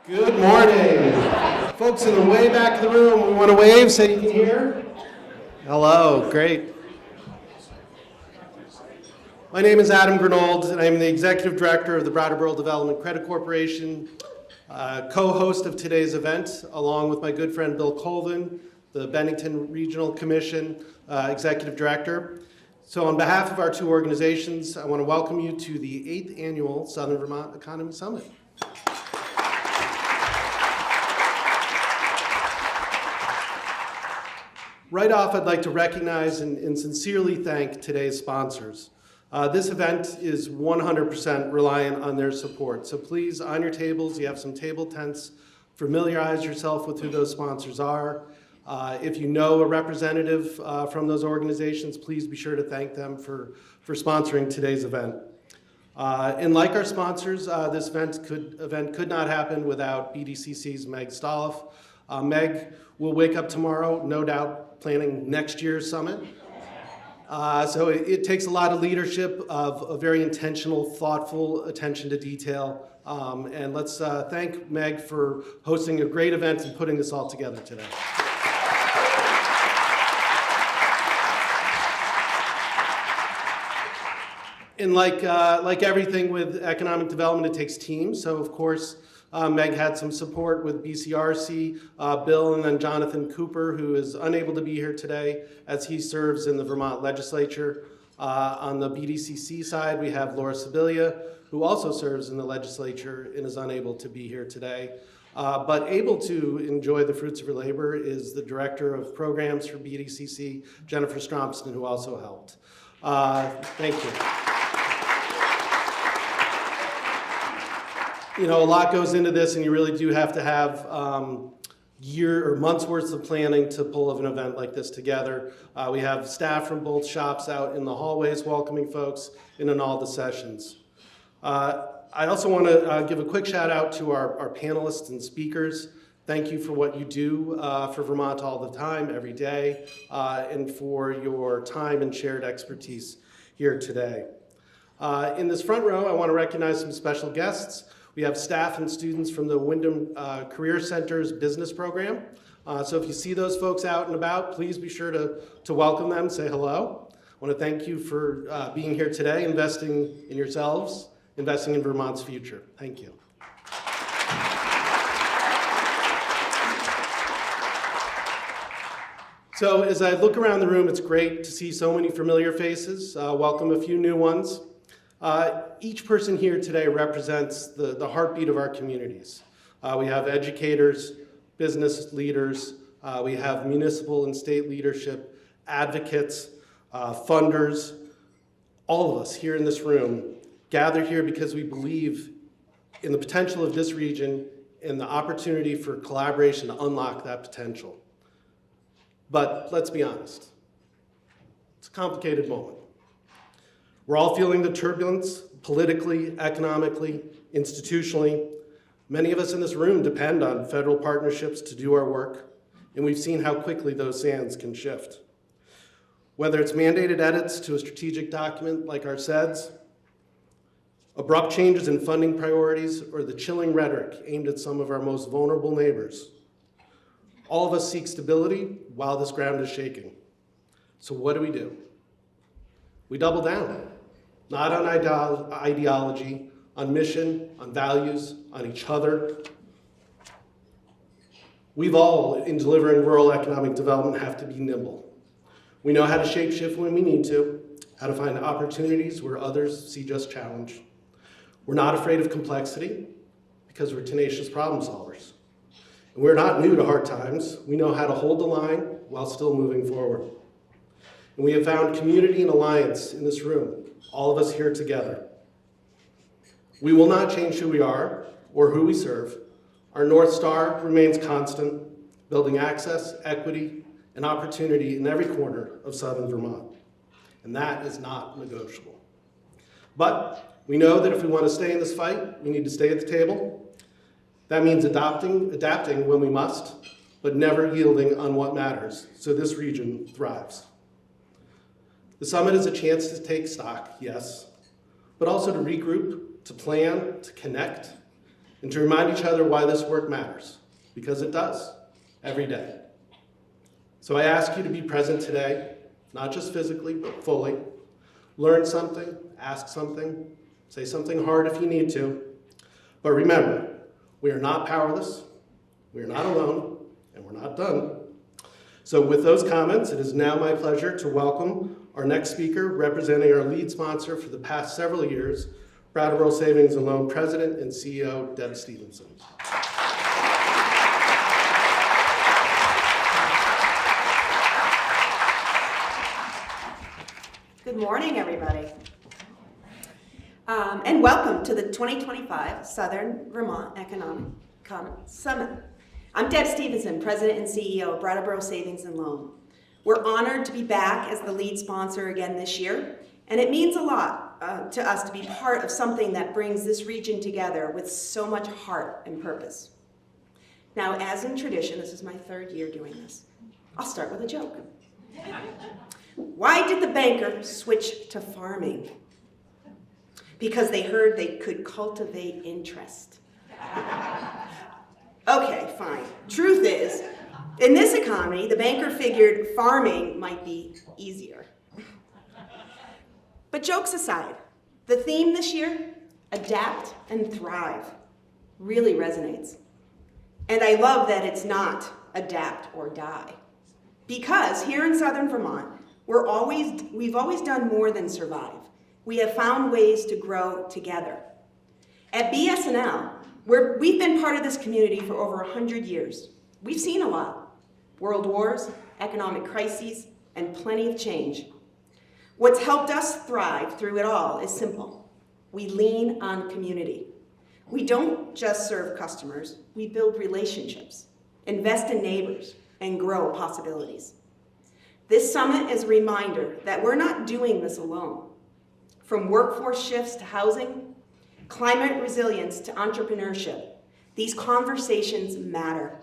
Good morning. Folks in the way back of the room, we want to wave so you can hear. Hello, great. My name is Adam Grinold, and I'm the Executive Director of the Brattleboro Development Credit Corporation, co-host of today's event, along with my good friend Bill Colvin, the Bennington Regional Commission Executive Director. So on behalf of our two organizations, I want to welcome you to the 8th Annual Southern Vermont Economy Summit. Right off, I'd like to recognize and sincerely thank today's sponsors. This event is 100% reliant on their support. So please, on your tables, you have some table tents. Familiarize yourself with who those sponsors are. If you know a representative from those organizations, please be sure to thank them for sponsoring today's event. And like our sponsors, this event could not happen without BDCC's Meg Stoloff. Meg will wake up tomorrow, no doubt, planning next year's summit. So it takes a lot of leadership, of a very intentional, thoughtful attention to detail. And let's thank Meg for hosting a great event and putting this all together today. And like everything with economic development, it takes teams. So of course, Meg had some support with BCRC, Bill, and then Jonathan Cooper, who is unable to be here today as he serves in the Vermont legislature. On the BDCC side, we have Laura Sibilia, who also serves in the legislature and is unable to be here today. But able to enjoy the fruits of her labor is the director of programs for BDCC, Jennifer Strompston, who also helped. Thank you. You know, a lot goes into this, and you really do have to have year or months worth of planning to pull an event like this together. We have staff from both shops out in the hallways welcoming folks and in all the sessions. I also want to give a quick shout out to our panelists and speakers. Thank you for what you do for Vermont all the time, every day, and for your time and shared expertise here today. In this front row, I want to recognize some special guests. We have staff and students from the Wyndham Career Center's business program. So if you see those folks out and about, please be sure to welcome them, say hello. I want to thank you for being here today, investing in yourselves, investing in Vermont's future. Thank you. So as I look around the room, it's great to see so many familiar faces. Welcome a few new ones. Each person here today represents the heartbeat of our communities. We have educators, business leaders, we have municipal and state leadership, advocates, funders. All of us here in this room gather here because we believe in the potential of this region and the opportunity for collaboration to unlock that potential. But let's be honest, it's a complicated moment. We're all feeling the turbulence politically, economically, institutionally. Many of us in this room depend on federal partnerships to do our work, and we've seen how quickly those sands can shift. Whether it's mandated edits to a strategic document like our SEDS, abrupt changes in funding priorities, or the chilling rhetoric aimed at some of our most vulnerable neighbors, all of us seek stability while this ground is shaking. So what do? We double down. Not on ideology, on mission, on values, on each other. We've all, in delivering rural economic development, have to be nimble. We know how to shapeshift when we need to, how to find opportunities where others see just challenge. We're not afraid of complexity because we're tenacious problem solvers. And we're not new to hard times. We know how to hold the line while still moving forward. And we have found community and alliance in this room, all of us here together. We will not change who we are or who we serve. Our North Star remains constant, building access, equity, and opportunity in every corner of Southern Vermont. And that is not negotiable. But we know that if we want to stay in this fight, we need to stay at the table. That means adapting when we must, but never yielding on what matters, so this region thrives. The summit is a chance to take stock, yes, but also to regroup, to plan, to connect, and to remind each other why this work matters, because it does, every day. So I ask you to be present today, not just physically, but fully. Learn something, ask something, say something hard if you need to. But remember, we are not powerless, we are not alone, and we're not done. So with those comments, it is now my pleasure to welcome our next speaker, representing our lead sponsor for the past several years, Brattleboro Savings and Loan President and CEO, Deb Stevenson. Good morning, everybody. And welcome to the 2025 Southern Vermont Economic Summit. I'm Deb Stevenson, President and CEO of Brattleboro Savings and Loan. We're honored to be back as the lead sponsor again this year, and it means a lot to us to be part of something that brings this region together with so much heart and purpose. Now, as in tradition, this is my third year doing this. I'll start with a joke. Why did the banker switch to farming? Because they heard they could cultivate interest. Okay, fine. Truth is, in this economy, the banker figured farming might be easier. But jokes aside, the theme this year, adapt and thrive, really resonates. And I love that it's not adapt or die. Because here in Southern Vermont, we've always done more than survive. We have found ways to grow together. At BS&L, we've been part of this community for over 100 years. We've seen a lot: world wars, economic crises, and plenty of change. What's helped us thrive through it all is simple. We lean on community. We don't just serve customers, we build relationships, invest in neighbors, and grow possibilities. This summit is a reminder that we're not doing this alone. From workforce shifts to housing, climate resilience to entrepreneurship, these conversations matter.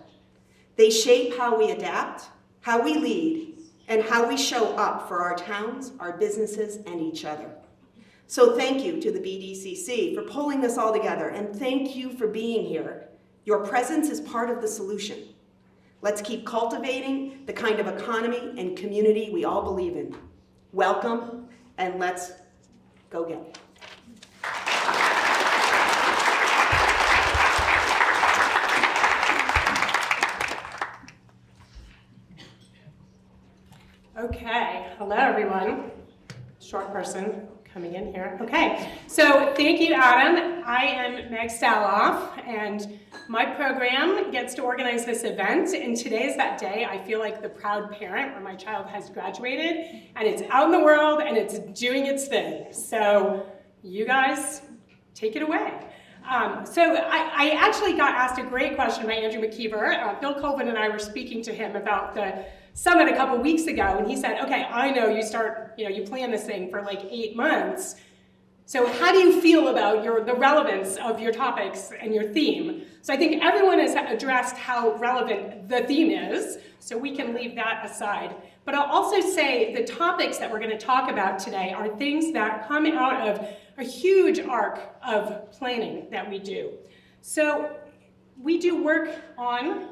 They shape how we adapt, how we lead, and how we show up for our towns, our businesses, and each other. So thank you to the BDCC for pulling this all together, and thank you for being here. Your presence is part of the solution. Let's keep cultivating the kind of economy and community we all believe in. Welcome, and let's go get it. Okay, hello everyone. Short person coming in here. Okay, so thank you, Adam. I am Meg Staloff, and my program gets to organize this event, and today is that day. I feel like the proud parent where my child has graduated, and it's out in the world, and it's doing its thing. So you guys, take it away. So I actually got asked a great question by Andrew McKeever. Bill Colvin and I were speaking to him about the summit a couple weeks ago, and he said, okay, I know you plan this thing for like 8 months. So how do you feel about the relevance of your topics and your theme? So I think everyone has addressed how relevant the theme is, so we can leave that aside. But I'll also say the topics that we're going to talk about today are things that come out of a huge arc of planning that we do. So we do work on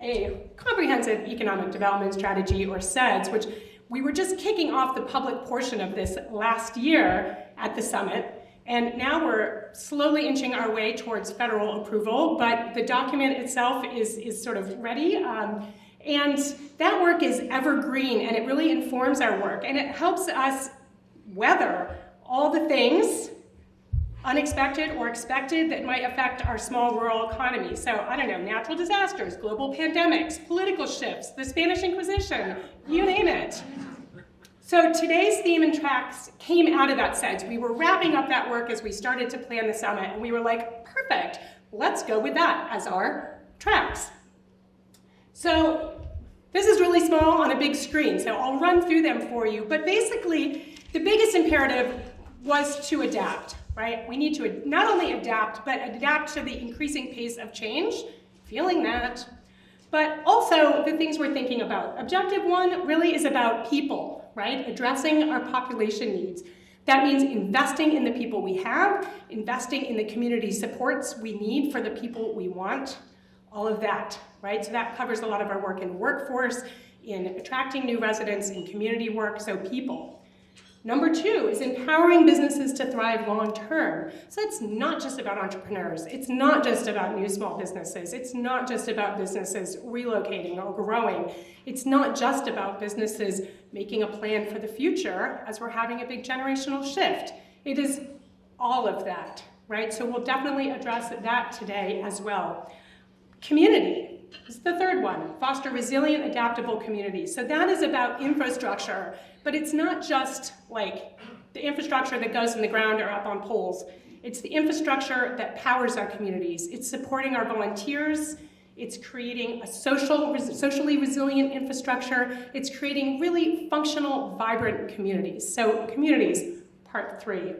a comprehensive economic development strategy, or CEDS, which we were just kicking off the public portion of this last year at the summit, and now we're slowly inching our way towards federal approval, but the document itself is sort of ready, and that work is evergreen, and it really informs our work, and it helps us weather all the things, unexpected or expected, that might affect our small rural economy. So, I don't know, natural disasters, global pandemics, political shifts, the Spanish Inquisition, you name it. So today's theme and tracks came out of that CEDS. We were wrapping up that work as we started to plan the summit, and we were like, perfect, let's go with that as our tracks. So this is really small on a big screen, so I'll run through them for you, but basically the biggest imperative was to adapt. Right? We need to not only adapt, but adapt to the increasing pace of change, feeling that, but also the things we're thinking about. Objective one really is about people, right? Addressing our population needs. That means investing in the people we have, investing in the community supports we need for the people we want, all of that, right? So that covers a lot of our work in workforce, in attracting new residents, in community work, so people. Number 2 is empowering businesses to thrive long-term. So it's not just about entrepreneurs. It's not just about new small businesses. It's not just about businesses relocating or growing. It's not just about businesses making a plan for the future as we're having a big generational shift. It is all of that, right? So we'll definitely address that today as well. Community is the third one. Foster resilient, adaptable communities. So that is about infrastructure, but it's not just like the infrastructure that goes in the ground or up on poles. It's the infrastructure that powers our communities. It's supporting our volunteers. It's creating a socially resilient infrastructure. It's creating really functional, vibrant communities. So communities, part 3.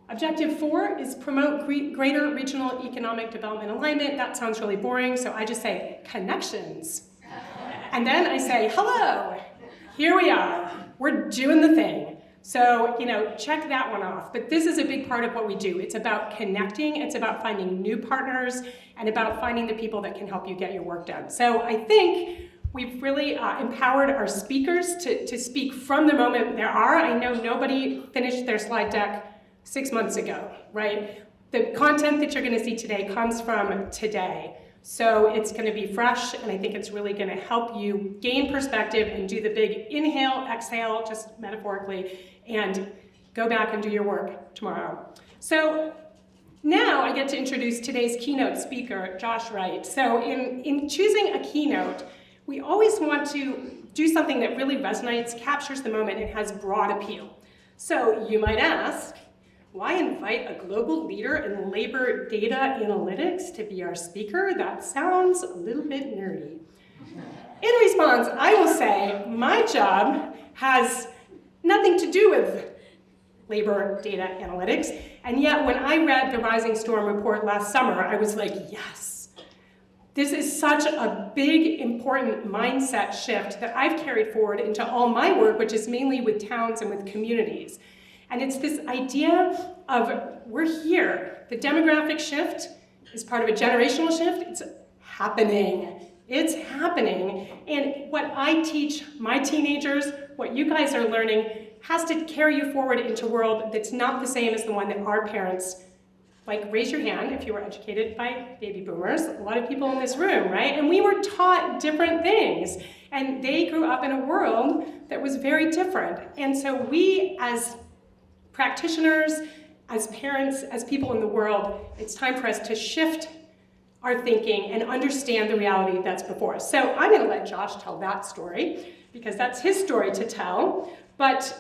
Objective 4 is promote greater regional economic development alignment. That sounds really boring, so I just say connections. And then I say, hello, here we are. We're doing the thing. So, check that one off. But this is a big part of what we do. It's about connecting, it's about finding new partners, and about finding the people that can help you get your work done. So I think we've really empowered our speakers to speak from the moment there are. I know nobody finished their slide deck 6 months ago, right? The content that you're going to see today comes from today. So it's going to be fresh, and I think it's really going to help you gain perspective and do the big inhale, exhale, just metaphorically, and go back and do your work tomorrow. So now I get to introduce today's keynote speaker, Josh Wright. So in choosing a keynote, we always want to do something that really resonates, captures the moment, and has broad appeal. So you might ask, why invite a global leader in labor data analytics to be our speaker? That sounds a little bit nerdy. In response, I will say my job has nothing to do with labor data analytics, and yet when I read the Rising Storm report last summer, I was like, yes. This is such a big, important mindset shift that I've carried forward into all my work, which is mainly with towns and with communities. And it's this idea of we're here. The demographic shift is part of a generational shift. It's happening. It's happening. And what I teach my teenagers, what you guys are learning, has to carry you forward into a world that's not the same as the one that our parents, like raise your hand if you were educated by baby boomers, a lot of people in this room, right? And we were taught different things. And they grew up in a world that was very different. And so we as practitioners, as parents, as people in the world, it's time for us to shift our thinking and understand the reality that's before us. So I'm going to let Josh tell that story, because that's his story to tell. But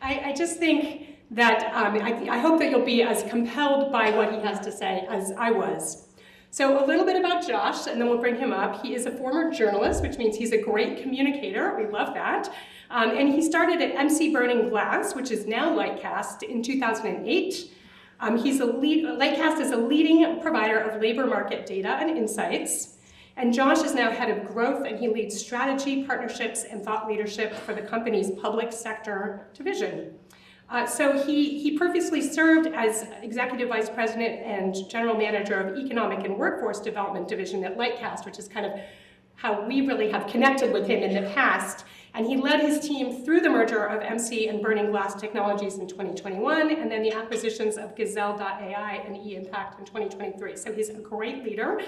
I just think that I hope that you'll be as compelled by what he has to say as I was. So a little bit about Josh, and then we'll bring him up. He is a former journalist, which means he's a great communicator. We love that. And he started at MC Burning Glass, which is now Lightcast, in 2008. Lightcast is a leading provider of labor market data and insights. And Josh is now head of growth, and he leads strategy, partnerships, and thought leadership for the company's public sector division. So he previously served as executive vice president and general manager of economic and workforce development division at Lightcast, which is kind of how we really have connected with him in the past. And he led his team through the merger of MC and Burning Glass Technologies in 2021, and then the acquisitions of Gazelle.ai and eImpact in 2023. So he's a great leader.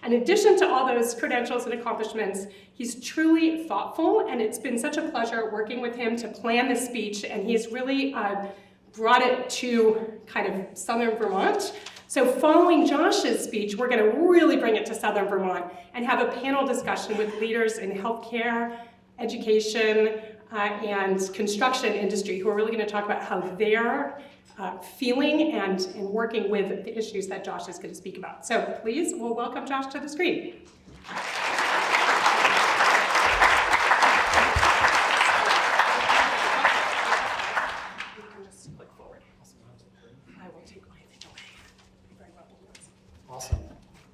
In addition to all those credentials and accomplishments, he's truly thoughtful, and it's been such a pleasure working with him to plan this speech, and he's really brought it to kind of southern Vermont. So following Josh's speech, we're going to really bring it to southern Vermont and have a panel discussion with leaders in healthcare, education, and construction industry who are really going to talk about how they're feeling and working with the issues that Josh is going to speak about. So please, we'll welcome Josh to the screen. Just click forward. I will take my thing away. Very well. Awesome.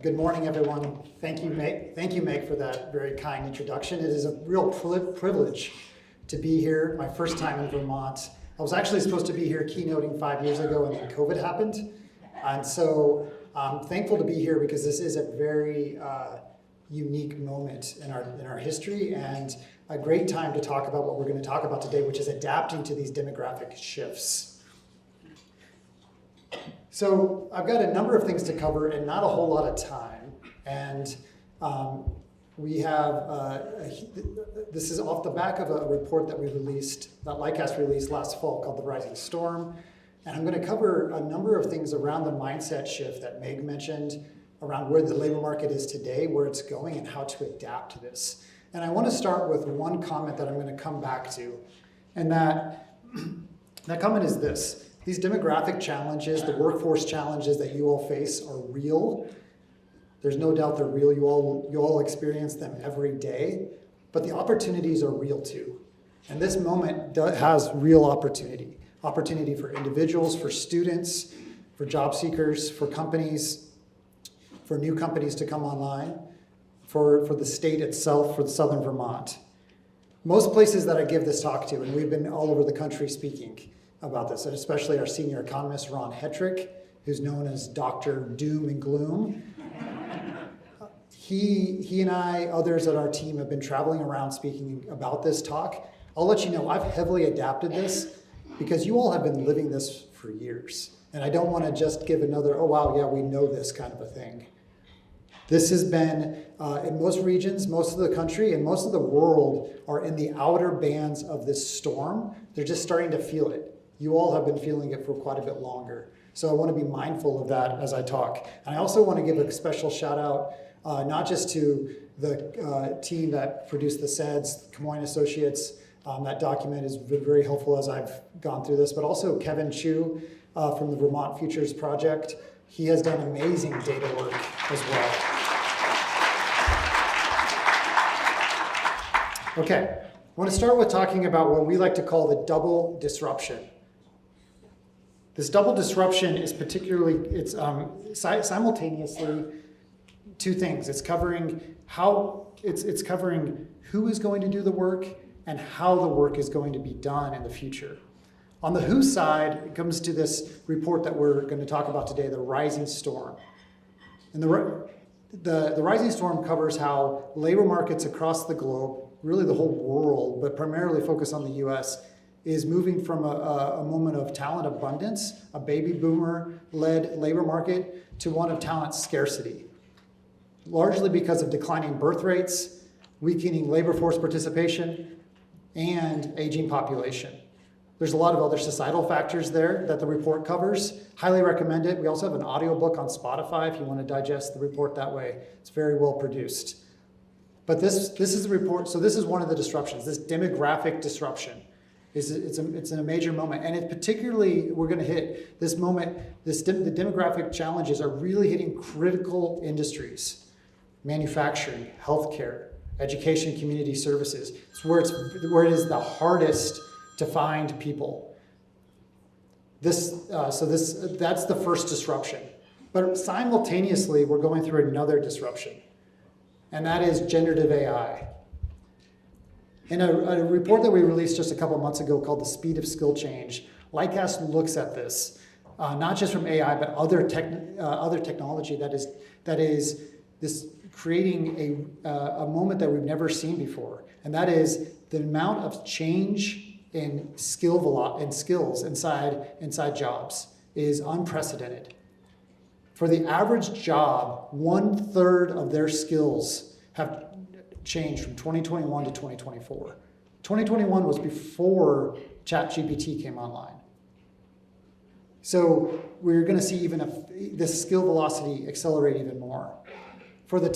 Good morning, everyone. Thank you, Meg, for that very kind introduction. It is a real privilege to be here, my first time in Vermont, I was actually supposed to be here keynoting 5 years ago, and then COVID happened. And so I'm thankful to be here because this is a very unique moment in our history, and a great time to talk about what we're going to talk about today, which is adapting to these demographic shifts. So I've got a number of things to cover and not a whole lot of time. And we have, this is off the back of a report that we released, that LICAST released last fall called The Rising Storm. And I'm going to cover a number of things around the mindset shift that Meg mentioned, around where the labor market is today, where it's going, and how to adapt to this. And I want to start with one comment that I'm going to come back to. And that comment is this. These demographic challenges, the workforce challenges that you all face are real. There's no doubt they're real. You all experience them every day. But the opportunities are real too. And this moment has real opportunity. Opportunity for individuals, for students, for job seekers, for companies, for new companies to come online, for the state itself, for the Southern Vermont. Most places that I give this talk to, and we've been all over the country speaking about this, and especially our senior economist, Ron Hetrick, who's known as Dr. Doom and Gloom. He and I, others at our team, have been traveling around speaking about this talk. I'll let you know, I've heavily adapted this because you all have been living this for years. And I don't want to just give another, oh wow, yeah, we know this kind of a thing. This has been, in most regions, most of the country, and most of the world are in the outer bands of this storm. They're just starting to feel it. You all have been feeling it for quite a bit longer. So I want to be mindful of that as I talk. And I also want to give a special shout out, not just to the team that produced the SEDS, Camoin Associates. That document has been very helpful as I've gone through this, but also Kevin Chu from the Vermont Futures Project. He has done amazing data work as well. Okay, I want to start with talking about what we like to call the double disruption. This double disruption is it's simultaneously two things. It's covering it's covering who is going to do the work and how the work is going to be done in the future. On the who side, it comes to this report that we're going to talk about today, the Rising Storm. And the Rising Storm covers how labor markets across the globe, really the whole world, but primarily focused on the US, is moving from a moment of talent abundance, a baby boomer-led labor market, to one of talent scarcity, largely because of declining birth rates, weakening labor force participation, and aging population. There's a lot of other societal factors there that the report covers. Highly recommend it. We also have an audiobook on Spotify if you want to digest the report that way. It's very well produced. But this is the report. So this is one of the disruptions, this demographic disruption. It's in a major moment. And it particularly, we're going to hit this moment, the demographic challenges are really hitting critical industries. Manufacturing, healthcare, education, community services. It's where it is the hardest to find people. That's the first disruption. But simultaneously, we're going through another disruption, and that is generative AI. In a report that we released just a couple months ago called The Speed of Skill Change, LICAST looks at this, not just from AI, but other technology that is this creating a moment that we've never seen before, and that is the amount of change in skills inside jobs is unprecedented. For the average job, 1/3 of their skills have changed from 2021 to 2024. 2021 was before ChatGPT came online. So we're going to see this skill velocity accelerate even more. For the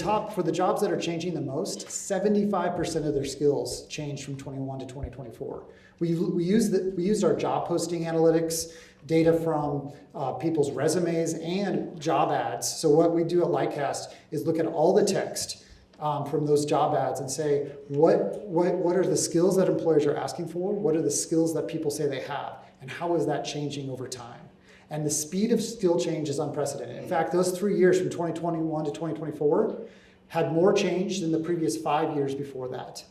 jobs that are changing the most, 75% of their skills changed from 21 to 2024. We used our job posting analytics, data from people's resumes and job ads. So what we do at LICAST is look at all the text from those job ads and say, what are the skills that employers are asking for? What are the skills that people say they have? And how is that changing over time? And the speed of skill change is unprecedented. In fact, those 3 years from 2021 to 2024 had more change than the previous 5 years before that.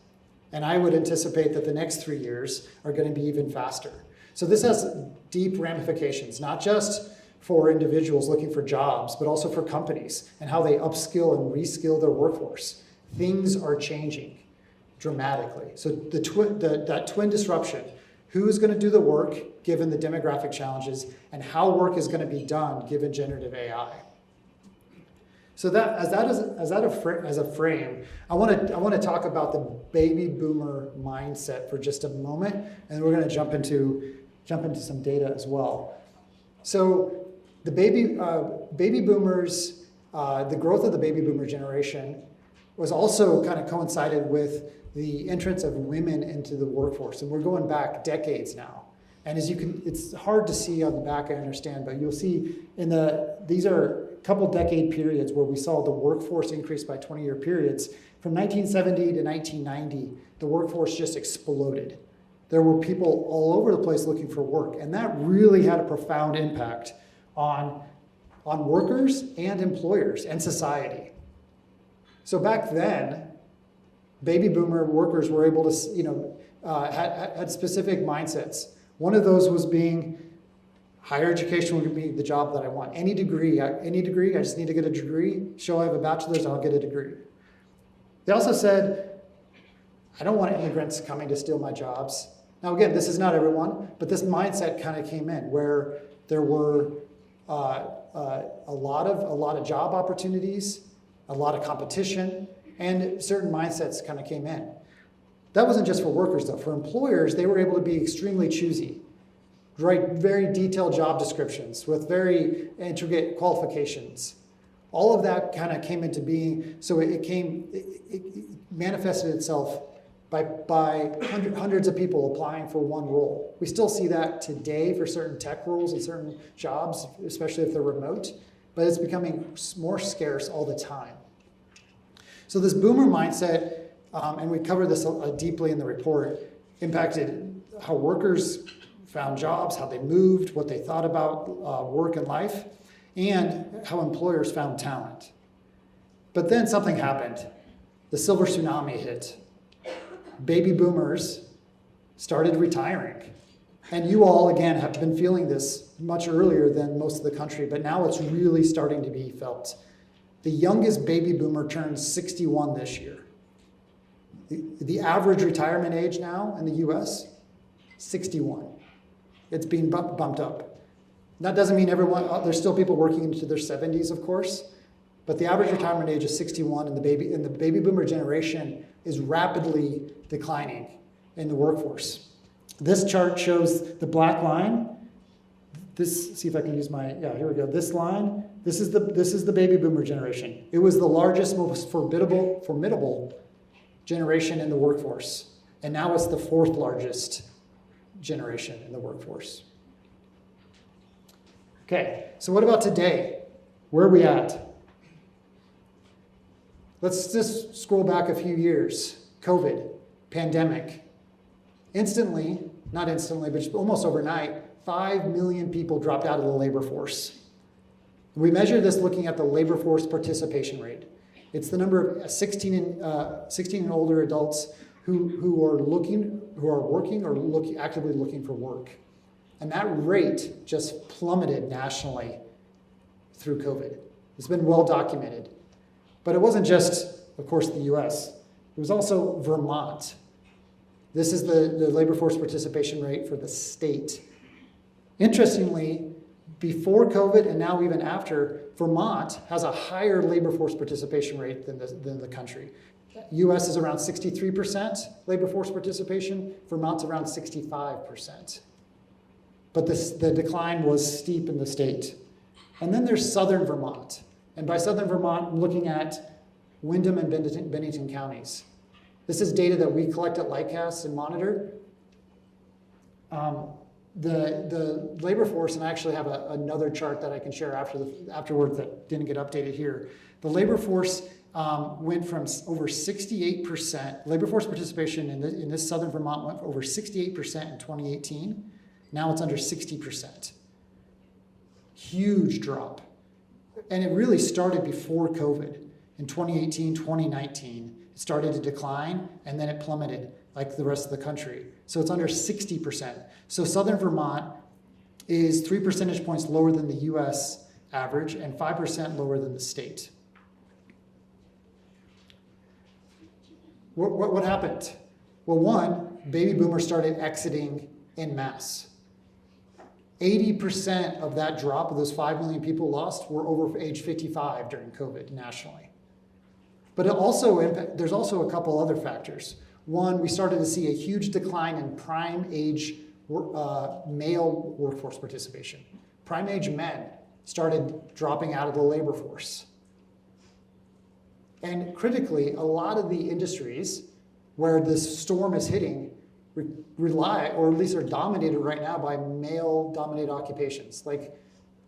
And I would anticipate that the next 3 years are going to be even faster. So this has deep ramifications, not just for individuals looking for jobs, but also for companies and how they upskill and reskill their workforce. Things are changing dramatically. So that twin disruption, who's going to do the work given the demographic challenges, and how work is going to be done given generative AI. So that as a frame, I want to talk about the baby boomer mindset for just a moment, and then we're going to jump into some data as well. So the baby boomers, the growth of the baby boomer generation was also kind of coincided with the entrance of women into the workforce, and we're going back decades now. And as you can, it's hard to see on the back, I understand, but you'll see these are a couple decade periods where we saw the workforce increase by 20-year periods. From 1970 to 1990, the workforce just exploded. There were people all over the place looking for work, and that really had a profound impact on workers and employers and society. So back then, baby boomer workers were able to, had specific mindsets. One of those was being higher education would be the job that I want. Any degree, I just need to get a degree. Show I have a bachelor's, I'll get a degree. They also said, I don't want immigrants coming to steal my jobs. Now again, this is not everyone, but this mindset kind of came in where there were a lot of job opportunities, a lot of competition, and certain mindsets kind of came in. That wasn't just for workers though. For employers, they were able to be extremely choosy, write very detailed job descriptions with very intricate qualifications. All of that kind of came into being, so it manifested itself by hundreds of people applying for one role. We still see that today for certain tech roles and certain jobs, especially if they're remote, but it's becoming more scarce all the time. So this boomer mindset, and we cover this deeply in the report, impacted how workers found jobs, how they moved, what they thought about work and life, and how employers found talent. But then something happened. The silver tsunami hit. Baby boomers started retiring. And you all, again, have been feeling this much earlier than most of the country, but now it's really starting to be felt. The youngest baby boomer turns 61 this year. The average retirement age now in the US, 61. It's being bumped up. That doesn't mean everyone, there's still people working into their 70s, of course, but the average retirement age is 61, and the baby boomer generation is rapidly declining in the workforce. This chart shows the black line. See if I can use here we go. This line, this is the baby boomer generation. It was the largest, most formidable generation in the workforce. And now it's the fourth largest generation in the workforce. Okay, so what about today? Where are we at? Let's just scroll back a few years. COVID, pandemic. Not instantly, but almost overnight, 5 million people dropped out of the labor force. We measure this looking at the labor force participation rate. It's the number of 16 and older adults who are working or actively looking for work. And that rate just plummeted nationally through COVID. It's been well documented. But it wasn't just, of course, the US. It was also Vermont. This is the labor force participation rate for the state. Interestingly, before COVID and now even after, Vermont has a higher labor force participation rate than the country. US is around 63% labor force participation. Vermont's around 65%. But the decline was steep in the state. And then there's southern Vermont. And by southern Vermont, I'm looking at Windham and Bennington counties. This is data that we collect at Lightcast and monitor. The labor force, and I actually have another chart that I can share afterwards that didn't get updated here. The labor force went from over 68%, labor force participation in this southern Vermont went over 68% in 2018. Now it's under 60%. Huge drop. And it really started before COVID. In 2018, 2019, it started to decline, and then it plummeted. like the rest of the country. So it's under 60%. So Southern Vermont is 3 percentage points lower than the US average and 5% lower than the state. What happened? Well, one, baby boomers started exiting en masse. 80% of that drop of those 5 million people lost were over age 55 during COVID nationally. But there's also a couple other factors. One, we started to see a huge decline in prime age male workforce participation. Prime age men started dropping out of the labor force. And critically, a lot of the industries where this storm is hitting rely, or at least are dominated right now by male-dominated occupations like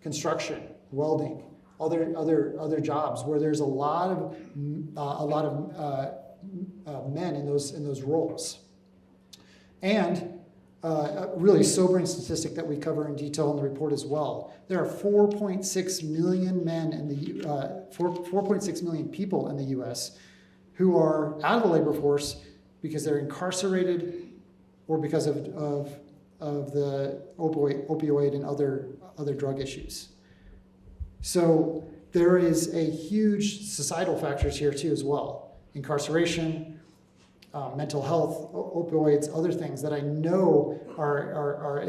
construction, welding, other jobs where there's a lot of men in those roles. And a really sobering statistic that we cover in detail in the report as well. There are 4.6 million men in the 4.6 million people in the U.S. who are out of the labor force because they're incarcerated or because of the opioid and other drug issues. So there is a huge societal factors here too as well. Incarceration, mental health, opioids, other things that I know are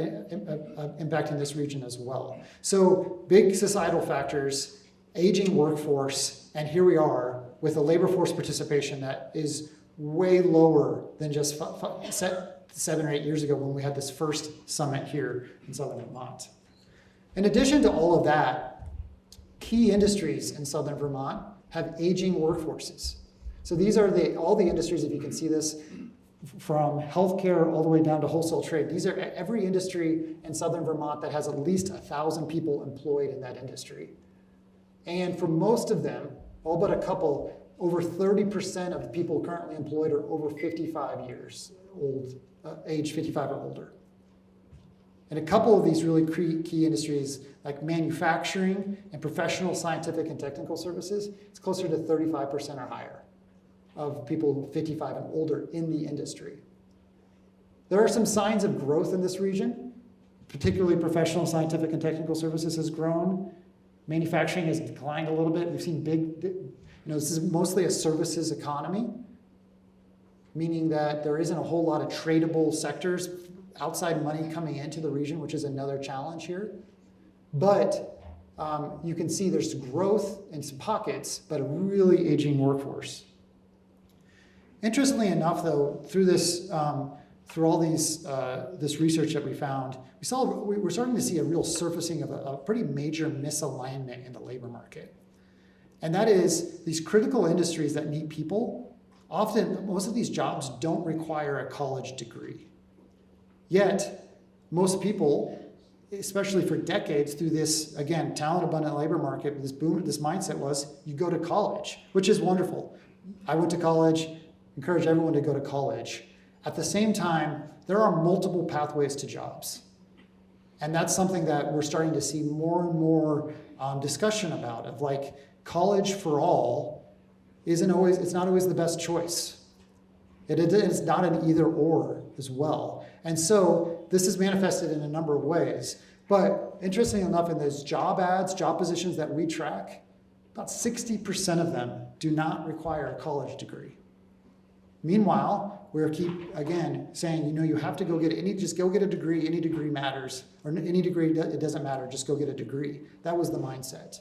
impacting this region as well. So big societal factors, aging workforce, and here we are with a labor force participation that is way lower than just 7 or 8 years ago when we had this first summit here in Southern Vermont. In addition to all of that, key industries in Southern Vermont have aging workforces. So these are all the industries, if you can see this, from healthcare all the way down to wholesale trade. These are every industry in Southern Vermont that has at least 1,000 people employed in that industry. And for most of them, all but a couple, over 30% of the people currently employed are over 55 years old, age 55 or older. And a couple of these really key industries, like manufacturing and professional, scientific, and technical services, it's closer to 35% or higher of people 55 and older in the industry. There are some signs of growth in this region, particularly professional, scientific, and technical services has grown. Manufacturing has declined a little bit. We've seen this is mostly a services economy, meaning that there isn't a whole lot of tradable sectors, outside money coming into the region, which is another challenge here. But you can see there's growth in some pockets, but a really aging workforce. Interestingly enough, though, through all this research that we found, we're starting to see a real surfacing of a pretty major misalignment in the labor market. And that is these critical industries that need people, often most of these jobs don't require a college degree. Yet, most people, especially for decades through this, again, talent-abundant labor market, this mindset was, you go to college, which is wonderful. I went to college, encourage everyone to go to college. At the same time, there are multiple pathways to jobs. And that's something that we're starting to see more and more discussion about, of like, college for all it's not always the best choice. It's not an either or as well. And so this is manifested in a number of ways. But interestingly enough, in those job ads, job positions that we track, about 60% of them do not require a college degree. Meanwhile, we keep, again, saying, you have to just go get a degree, any degree matters, or any degree, it doesn't matter, just go get a degree. That was the mindset.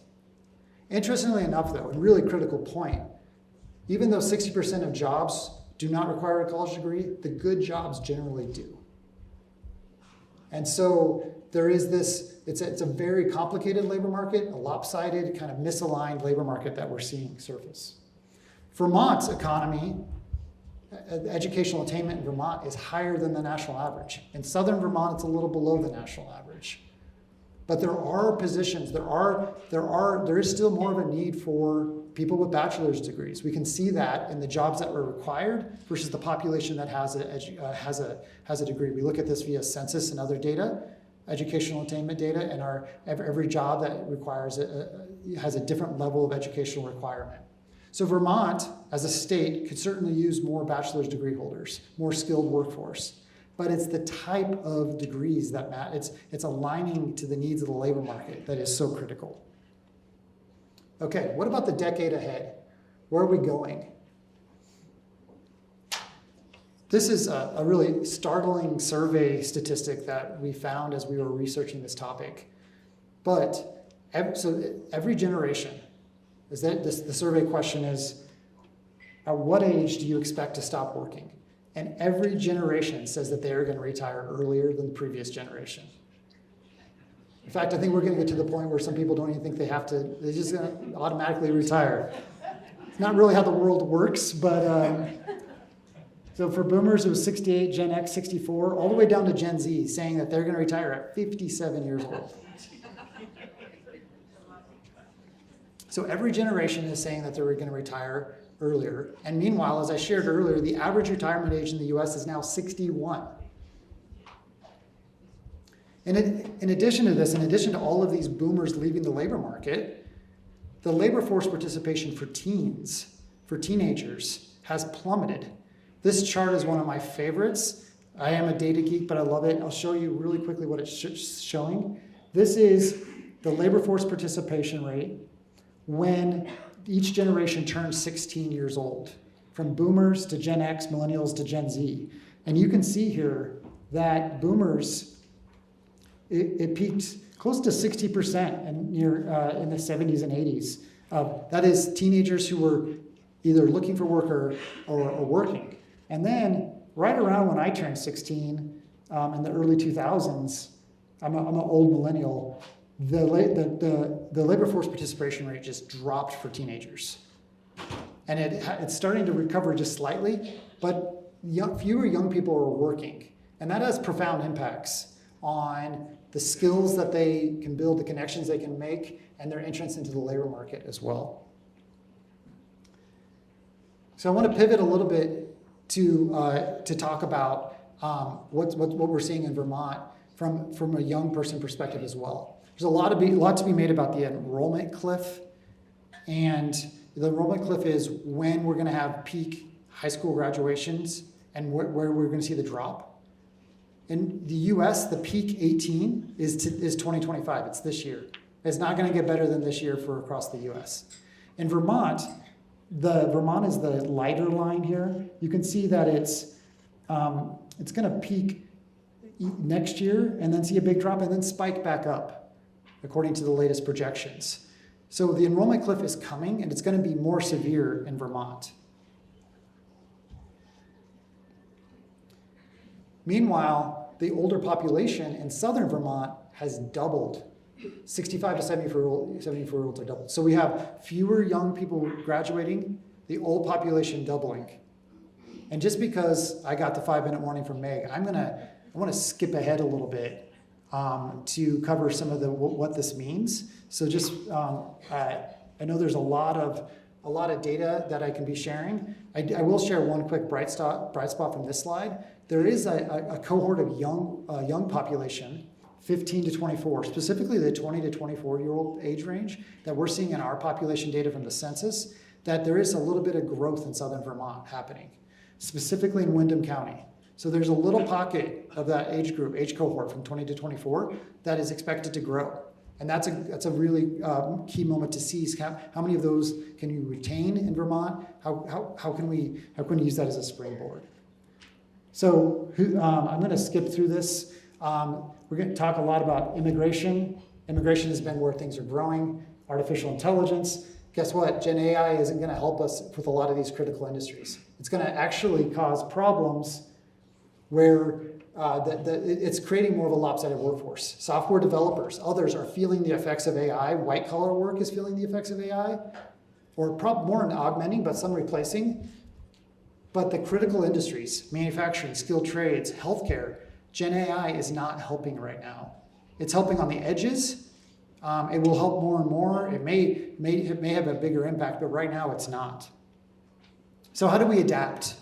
Interestingly enough, though, a really critical point, even though 60% of jobs do not require a college degree, the good jobs generally do. And so there is this, it's a very complicated labor market, a lopsided, kind of misaligned labor market that we're seeing surface. Vermont's economy, educational attainment in Vermont is higher than the national average. In Southern Vermont, it's a little below the national average. But there are positions, there is still more of a need for people with bachelor's degrees. We can see that in the jobs that were required versus the population that has a degree. We look at this via census and other data, educational attainment data, and every job that requires has a different level of educational requirement. So Vermont, as a state, could certainly use more bachelor's degree holders, more skilled workforce. But it's the type of degrees that matter. It's aligning to the needs of the labor market that is so critical. Okay, what about the decade ahead? Where are we going? This is a really startling survey statistic that we found as we were researching this topic. But every generation, the survey question is, at what age do you expect to stop working? And every generation says that they are going to retire earlier than the previous generation. In fact, I think we're going to get to the point where some people don't even think they have to, they're just going to automatically retire. It's not really how the world works, but so for boomers, it was 68, Gen X, 64, all the way down to Gen Z, saying that they're going to retire at 57 years old. So every generation is saying that they're going to retire earlier. And meanwhile, as I shared earlier, the average retirement age in the US is now 61. And in addition to this, in addition to all of these boomers leaving the labor market, the labor force participation for teens, for teenagers, has plummeted. This chart is one of my favorites. I am a data geek, but I love it. I'll show you really quickly what it's showing. This is the labor force participation rate when each generation turns 16 years old, from boomers to Gen X, millennials to Gen Z. And you can see here that boomers, it peaked close to 60% in the 70s and 80s. That is teenagers who were either looking for work or working. And then right around when I turned 16, in the early 2000s, I'm an old millennial, the labor force participation rate just dropped for teenagers. And it's starting to recover just slightly, but fewer young people are working. And that has profound impacts on the skills that they can build, the connections they can make, and their entrance into the labor market as well. So I want to pivot a little bit to talk about what we're seeing in Vermont from a young person perspective as well. There's a lot to be made about the enrollment cliff, and the enrollment cliff is when we're going to have peak high school graduations and where we're going to see the drop. In the U.S., the peak 18 is 2025. It's this year. It's not going to get better than this year for across the U.S. In Vermont, Vermont is the lighter line here. You can see that it's going to peak next year and then see a big drop and then spike back up, according to the latest projections. So the enrollment cliff is coming, and it's going to be more severe in Vermont. Meanwhile, the older population in southern Vermont has doubled. 65 to 74-year-olds are doubled. So we have fewer young people graduating, the old population doubling. And just because I got the 5-minute warning from Meg, I want to skip ahead a little bit to cover some of what this means. So just I know there's a lot of data that I can be sharing. I will share one quick bright spot from this slide. There is a cohort of young population, 15 to 24, specifically the 20 to 24-year-old age range that we're seeing in our population data from the census, that there is a little bit of growth in southern Vermont happening, specifically in Windham County. So there's a little pocket of that age cohort from 20 to 24 that is expected to grow. And that's a really key moment to seize. How many of those can you retain in Vermont? How can we use that as a springboard? So I'm going to skip through this. We're going to talk a lot about immigration. Immigration has been where things are growing. Artificial intelligence. Guess what? Gen AI isn't going to help us with a lot of these critical industries. It's going to actually cause problems where it's creating more of a lopsided workforce. Software developers, others are feeling the effects of AI. White collar work is feeling the effects of AI, or more in augmenting, but some replacing. But the critical industries, manufacturing, skilled trades, healthcare, Gen AI is not helping right now. It's helping on the edges. It will help more and more. It may have a bigger impact, but right now it's not. So how do we adapt?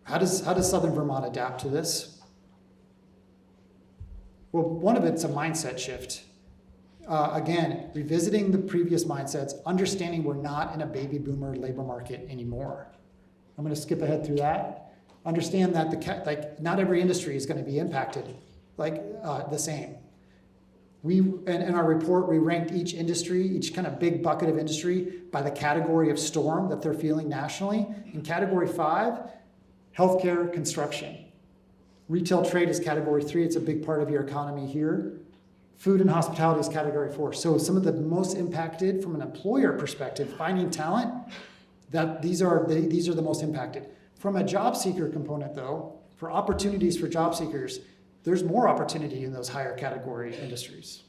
How does Southern Vermont adapt to this? Well, one of it's a mindset shift. Again, revisiting the previous mindsets, understanding we're not in a baby boomer labor market anymore. I'm going to skip ahead through that. Understand that not every industry is going to be impacted the same. In our report, we ranked each industry, each kind of big bucket of industry, by the category of storm that they're feeling nationally. In category 5, healthcare, construction. Retail trade is category 3. It's a big part of your economy here. Food and hospitality is category 4. So some of the most impacted from an employer perspective, finding talent, these are the most impacted. From a job seeker component, though, for opportunities for job seekers, there's more opportunity in those higher category industries.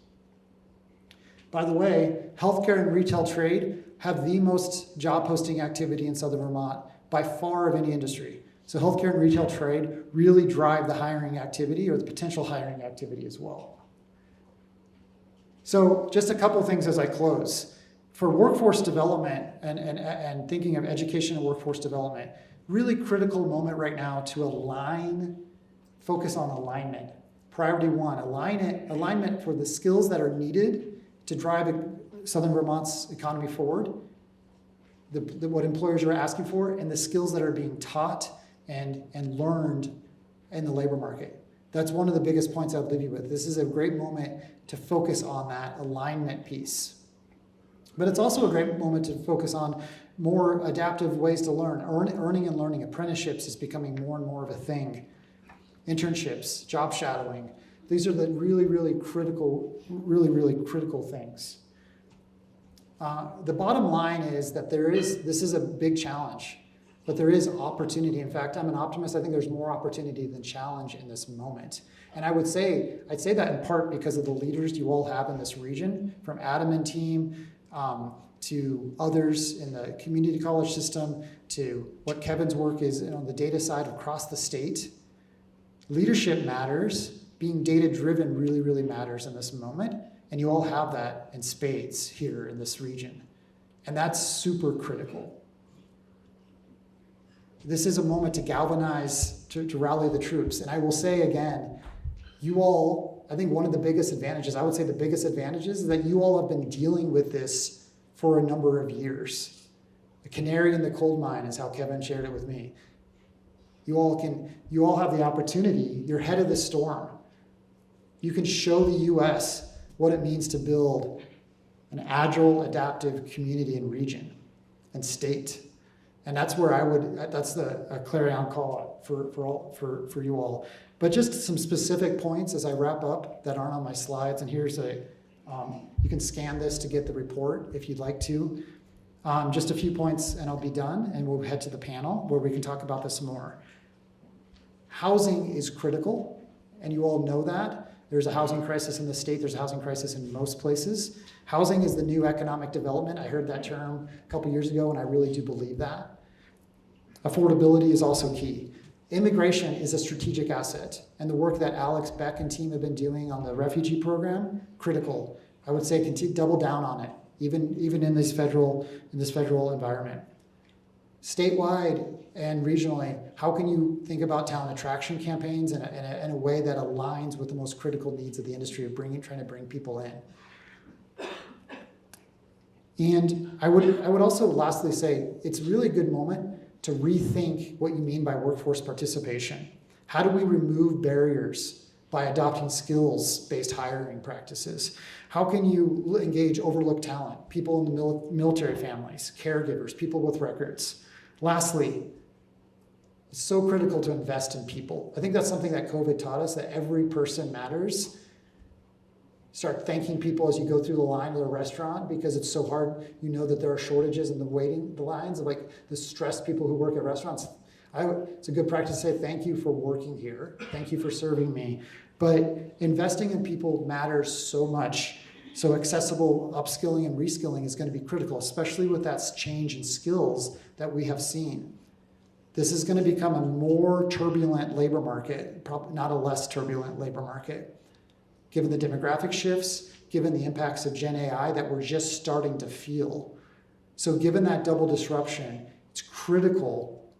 By the way, healthcare and retail trade have the most job posting activity in Southern Vermont by far of any industry. So healthcare and retail trade really drive the hiring activity or the potential hiring activity as well. So just a couple things as I close. For workforce development and thinking of education and workforce development, really critical moment right now to focus on alignment. Priority 1, alignment for the skills that are needed to drive Southern Vermont's economy forward, what employers are asking for, and the skills that are being taught and learned in the labor market. That's one of the biggest points I'll leave you with. This is a great moment to focus on that alignment piece. But it's also a great moment to focus on more adaptive ways to learn. Earning and learning, apprenticeships is becoming more and more of a thing. Internships, job shadowing. These are the really critical things. The bottom line is that this is a big challenge, but there is opportunity. In fact, I'm an optimist. I think there's more opportunity than challenge in this moment. And I'd say that in part because of the leaders you all have in this region, from Adam and team, to others in the community college system, to what Kevin's work is on the data side across the state. Leadership matters. Being data-driven really matters in this moment. And you all have that in spades here in this region. And that's super critical. This is a moment to galvanize, to rally the troops. And I will say again, you all, I think one of the biggest advantages, I would say the biggest advantages, is that you all have been dealing with this for a number of years. The canary in the coal mine is how Kevin shared it with me. You all have the opportunity, you're head of the storm. You can show the U.S. what it means to build an agile, adaptive community and region and state. And that's where that's a clarion call for you all. But just some specific points as I wrap up that aren't on my slides. And here's you can scan this to get the report if you'd like to. Just a few points and I'll be done, and we'll head to the panel where we can talk about this more. Housing is critical, and you all know that. There's a housing crisis in the state. There's a housing crisis in most places. Housing is the new economic development. I heard that term a couple years ago, and I really do believe that. Affordability is also key. Immigration is a strategic asset, and the work that Alex Beck and team have been doing on the refugee program, critical. I would say double down on it, even in this federal environment. Statewide and regionally, how can you think about talent attraction campaigns in a way that aligns with the most critical needs of the industry of trying to bring people in? And I would also lastly say it's really a good moment to rethink what you mean by workforce participation. How do we remove barriers by adopting skills-based hiring practices? How can you engage overlooked talent, people in the military families, caregivers, people with records? Lastly, it's so critical to invest in people. I think that's something that COVID taught us, that every person matters. Start thanking people as you go through the line of the restaurant because it's so hard. You know that there are shortages in the lines of the stressed people who work at restaurants. It's a good practice to say thank you for working here. Thank you for serving me. But investing in people matters so much. So accessible upskilling and reskilling is going to be critical, especially with that change in skills that we have seen. This is going to become a more turbulent labor market, not a less turbulent labor market. Given the demographic shifts, given the impacts of Gen AI that we're just starting to feel. So given that double disruption, it's critical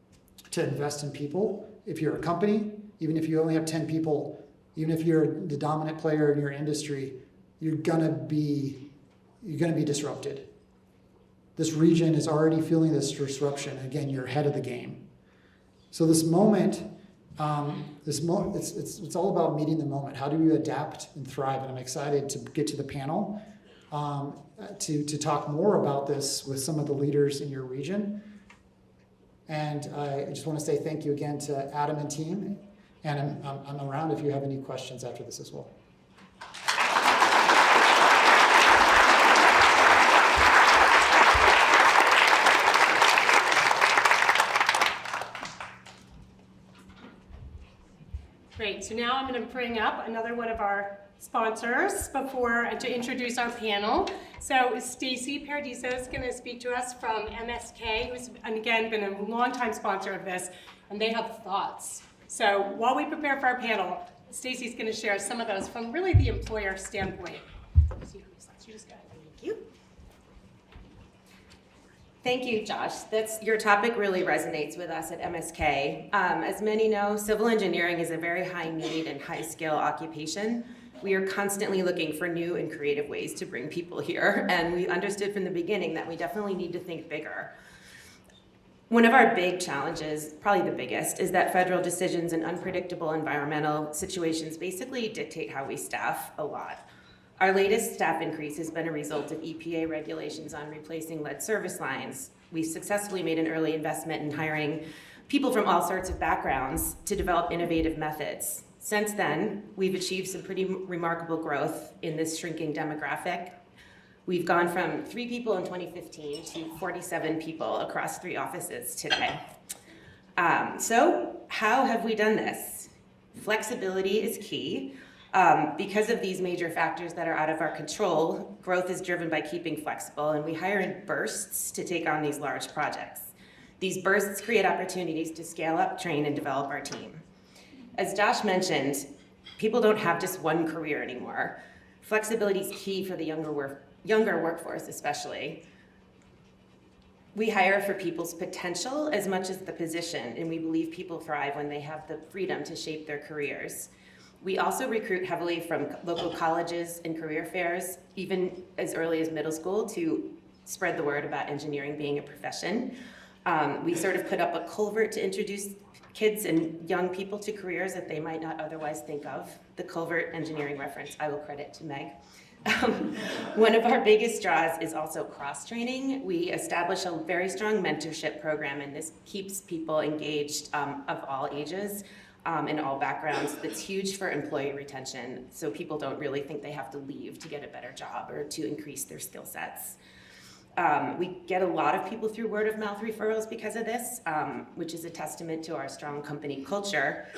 to invest in people. If you're a company, even if you only have 10 people, even if you're the dominant player in your industry, you're gonna be disrupted. This region is already feeling this disruption. Again, you're ahead of the game. So this moment, it's all about meeting the moment. How do you adapt and thrive? And I'm excited to get to the panel to talk more about this with some of the leaders in your region. And I just want to say thank you again to Adam and team. And I'm around if you have any questions after this as well. Great, so now I'm going to bring up another one of our sponsors to introduce our panel. So Stacy Paradiso is going to speak to us from MSK, who's again been a longtime sponsor of this, and they have thoughts. So while we prepare for our panel, Stacy's going to share some of those from really the employer standpoint. You just go ahead. Thank you. Thank you, Josh. Your topic really resonates with us at MSK. As many know, civil engineering is a very high need and high skill occupation. We are constantly looking for new and creative ways to bring people here, and we understood from the beginning that we definitely need to think bigger. One of our big challenges, probably the biggest, is that federal decisions and unpredictable environmental situations basically dictate how we staff a lot. Our latest staff increase has been a result of EPA regulations on replacing lead service lines. We successfully made an early investment in hiring people from all sorts of backgrounds to develop innovative methods. Since then, we've achieved some pretty remarkable growth in this shrinking demographic. We've gone from 3 people in 2015 to 47 people across 3 offices today. So how have we done this? Flexibility is key. Because of these major factors that are out of our control, growth is driven by keeping flexible, and we hire in bursts to take on these large projects. These bursts create opportunities to scale up, train, and develop our team. As Josh mentioned, people don't have just one career anymore. Flexibility is key for the younger workforce especially. We hire for people's potential as much as the position, and we believe people thrive when they have the freedom to shape their careers. We also recruit heavily from local colleges and career fairs, even as early as middle school, to spread the word about engineering being a profession. We sort of put up a culvert to introduce kids and young people to careers that they might not otherwise think of. The culvert engineering reference I will credit to Meg. One of our biggest draws is also cross-training. We establish a very strong mentorship program, and this keeps people engaged of all ages. In all backgrounds. That's huge for employee retention, so people don't really think they have to leave to get a better job or to increase their skill sets. We get a lot of people through word of mouth referrals because of this, which is a testament to our strong company culture.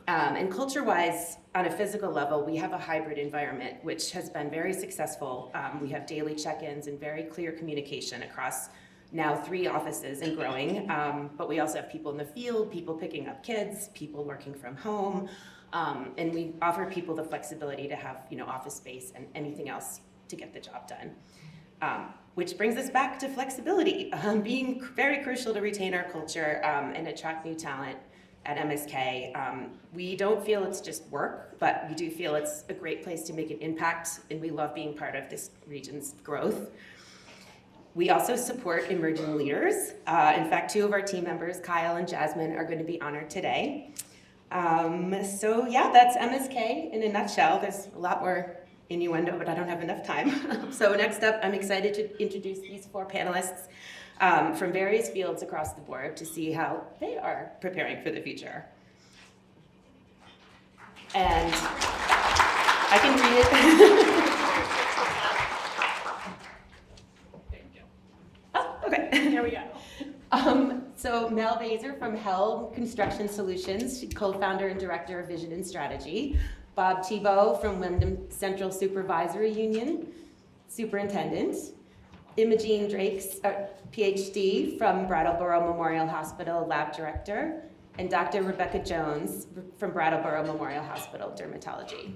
And culture-wise, on a physical level, we have a hybrid environment, which has been very successful. We have daily check-ins and very clear communication across now 3 offices and growing, but we also have people in the field, people picking up kids, people working from home, and we offer people the flexibility to have office space and anything else to get the job done. Which brings us back to flexibility, being very crucial to retain our culture and attract new talent at MSK. We don't feel it's just work, but we do feel it's a great place to make an impact, and we love being part of this region's growth. We also support emerging leaders. In fact, 2 of our team members, Kyle and Jasmine, are going to be honored today. So yeah, that's MSK in a nutshell. There's a lot more innuendo, but I don't have enough time. So next up, I'm excited to introduce these 4 panelists from various fields across the board to see how they are preparing for the future. And I can read it. Okay. There we go. So Mel Baser from Hell Construction Solutions, co-founder and director of Vision and Strategy. Bob Thibault from Wyndham Central Supervisory Union, superintendent. Imogene Drakes, PhD from Brattleboro Memorial Hospital, lab director. And Dr. Rebecca Jones from Brattleboro Memorial Hospital, dermatology.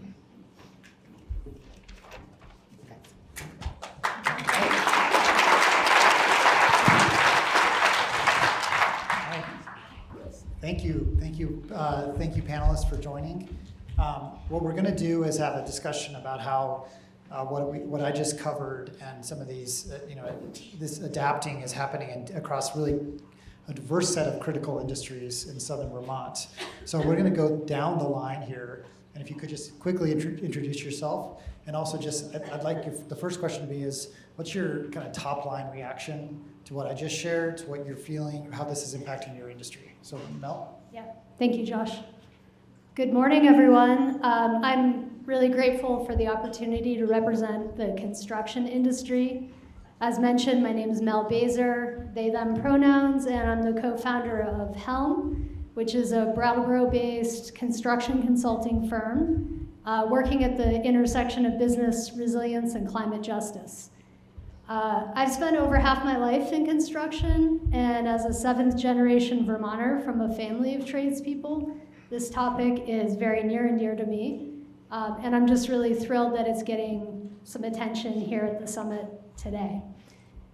Thank you, panelists, for joining. What we're going to do is have a discussion about how what I just covered and some of these, this adapting is happening across really a diverse set of critical industries in southern Vermont. So we're going to go down the line here, and if you could just quickly introduce yourself, and also just, I'd like the first question to be is, what's your kind of top line reaction to what I just shared, to what you're feeling, how this is impacting your industry? So Mel? Yeah, thank you, Josh. Good morning, everyone. I'm really grateful for the opportunity to represent the construction industry. As mentioned, my name is Mel Baser, they, them pronouns, and I'm the co-founder of Helm, which is a Brattleboro-based construction consulting firm working at the intersection of business, resilience, and climate justice. I've spent over half my life in construction, and as a 7th-generation Vermonter from a family of tradespeople, this topic is very near and dear to me, and I'm just really thrilled that it's getting some attention here at the summit today.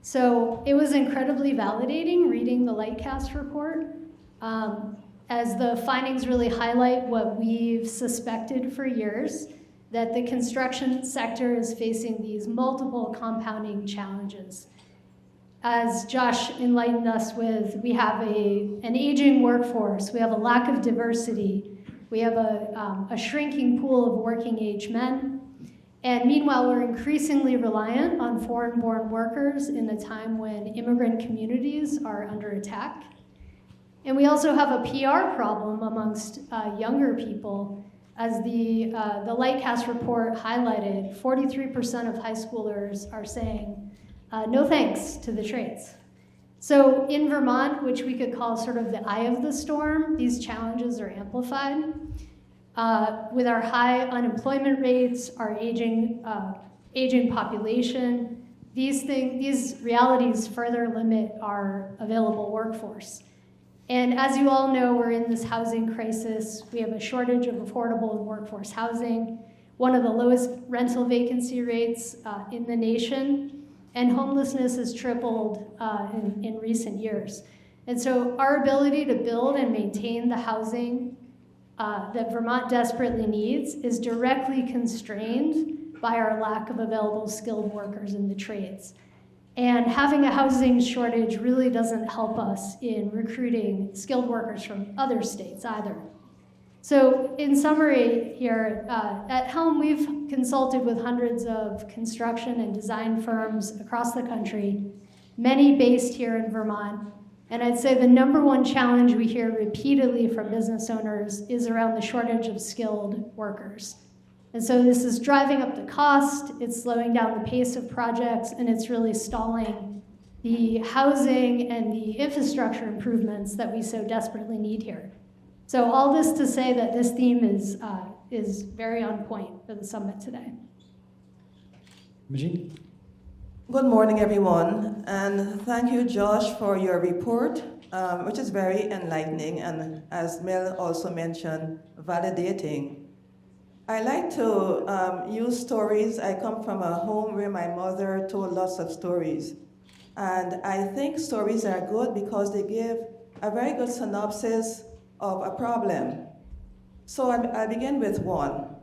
So it was incredibly validating reading the Lightcast report, as the findings really highlight what we've suspected for years, that the construction sector is facing these multiple compounding challenges. As Josh enlightened us with, we have an aging workforce, we have a lack of diversity, we have a shrinking pool of working age men, and meanwhile we're increasingly reliant on foreign-born workers in a time when immigrant communities are under attack. And we also have a PR problem amongst younger people. As the Lightcast report highlighted, 43% of high schoolers are saying no thanks to the trades. So in Vermont, which we could call sort of the eye of the storm, these challenges are amplified. With our high unemployment rates, our aging population, these realities further limit our available workforce. And as you all know, we're in this housing crisis. We have a shortage of affordable and workforce housing, one of the lowest rental vacancy rates in the nation, and homelessness has tripled in recent years. And so our ability to build and maintain the housing that Vermont desperately needs is directly constrained by our lack of available skilled workers in the trades. And having a housing shortage really doesn't help us in recruiting skilled workers from other states either. So in summary here, at Helm, we've consulted with hundreds of construction and design firms across the country, many based here in Vermont. And I'd say the number one challenge we hear repeatedly from business owners is around the shortage of skilled workers. And so this is driving up the cost, it's slowing down the pace of projects, and it's really stalling the housing and the infrastructure improvements that we so desperately need here. So all this to say that this theme is very on point for the summit today. Majid? Good morning, everyone, and thank you, Josh, for your report, which is very enlightening and, as Mel also mentioned, validating. I like to use stories. I come from a home where my mother told lots of stories. And I think stories are good because they give a very good synopsis of a problem. So I'll begin with one.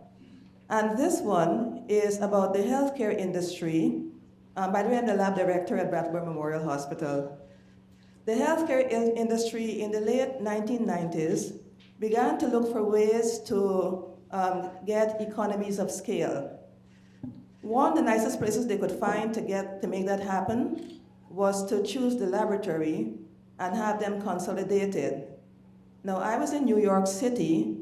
And this one is about the healthcare industry. By the way, I'm the lab director at Brattleboro Memorial Hospital. The healthcare industry in the late 1990s began to look for ways to get economies of scale. One of the nicest places they could find to make that happen was to choose the laboratory and have them consolidated. Now, I was in New York City,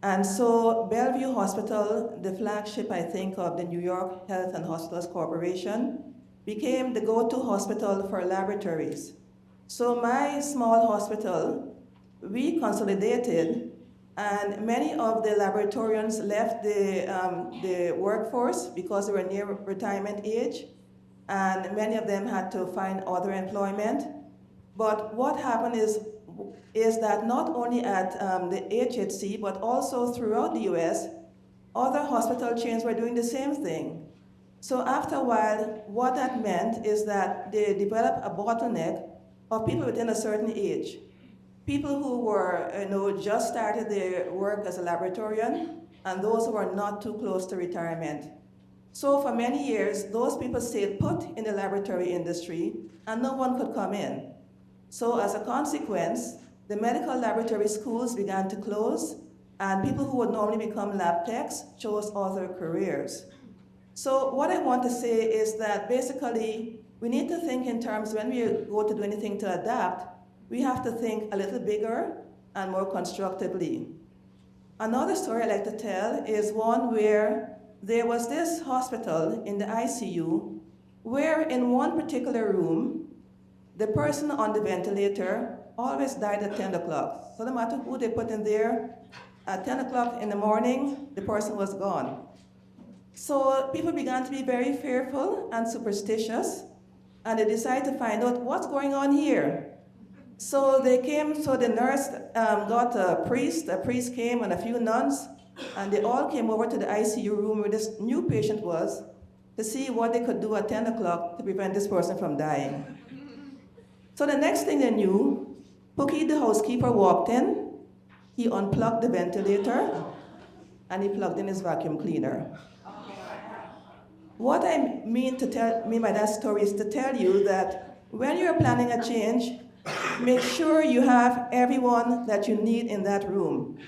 and so Bellevue Hospital, the flagship, I think, of the New York Health and Hospitals Corporation, became the go-to hospital for laboratories. So my small hospital, we consolidated, and many of the laboratorians left the workforce because they were near retirement age, and many of them had to find other employment. But what happened is that not only at the HHC, but also throughout the US, other hospital chains were doing the same thing. So after a while, what that meant is that they developed a bottleneck of people within a certain age. People who were, just started their work as a laboratorian, and those who were not too close to retirement. So for many years, those people stayed put in the laboratory industry and no one could come in. So as a consequence, the medical laboratory schools began to close and people who would normally become lab techs chose other careers. So what I want to say is that basically, we need to think in terms, when we go to do anything to adapt, we have to think a little bigger and more constructively. Another story I like to tell is one where there was this hospital in the ICU where in one particular room, the person on the ventilator always died at 10 o'clock. So no matter who they put in there, at 10 o'clock in the morning, the person was gone. So people began to be very fearful and superstitious, and they decided to find out what's going on here. So they came, so the nurse got a priest came and a few nuns, and they all came over to the ICU room where this new patient was to see what they could do at 10 o'clock to prevent this person from dying. So the next thing they knew, Pookie, the housekeeper, walked in, he unplugged the ventilator, and he plugged in his vacuum cleaner. What I mean by that story is to tell you that when you're planning a change, make sure you have everyone that you need in that room.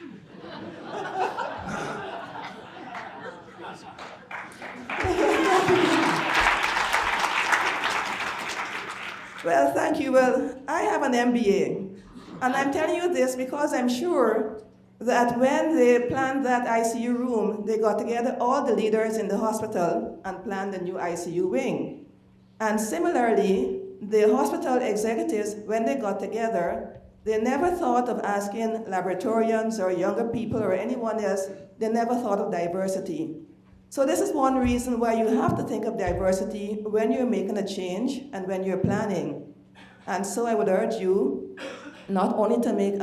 Well, thank you. Well, I have an MBA, and I'm telling you this because I'm sure that when they planned that ICU room, they got together all the leaders in the hospital and planned a new ICU wing. And similarly, the hospital executives, when they got together, they never thought of asking laboratorians or younger people or anyone else. They never thought of diversity. So this is one reason why you have to think of diversity when you're making a change and when you're planning. And so I would urge you not only to make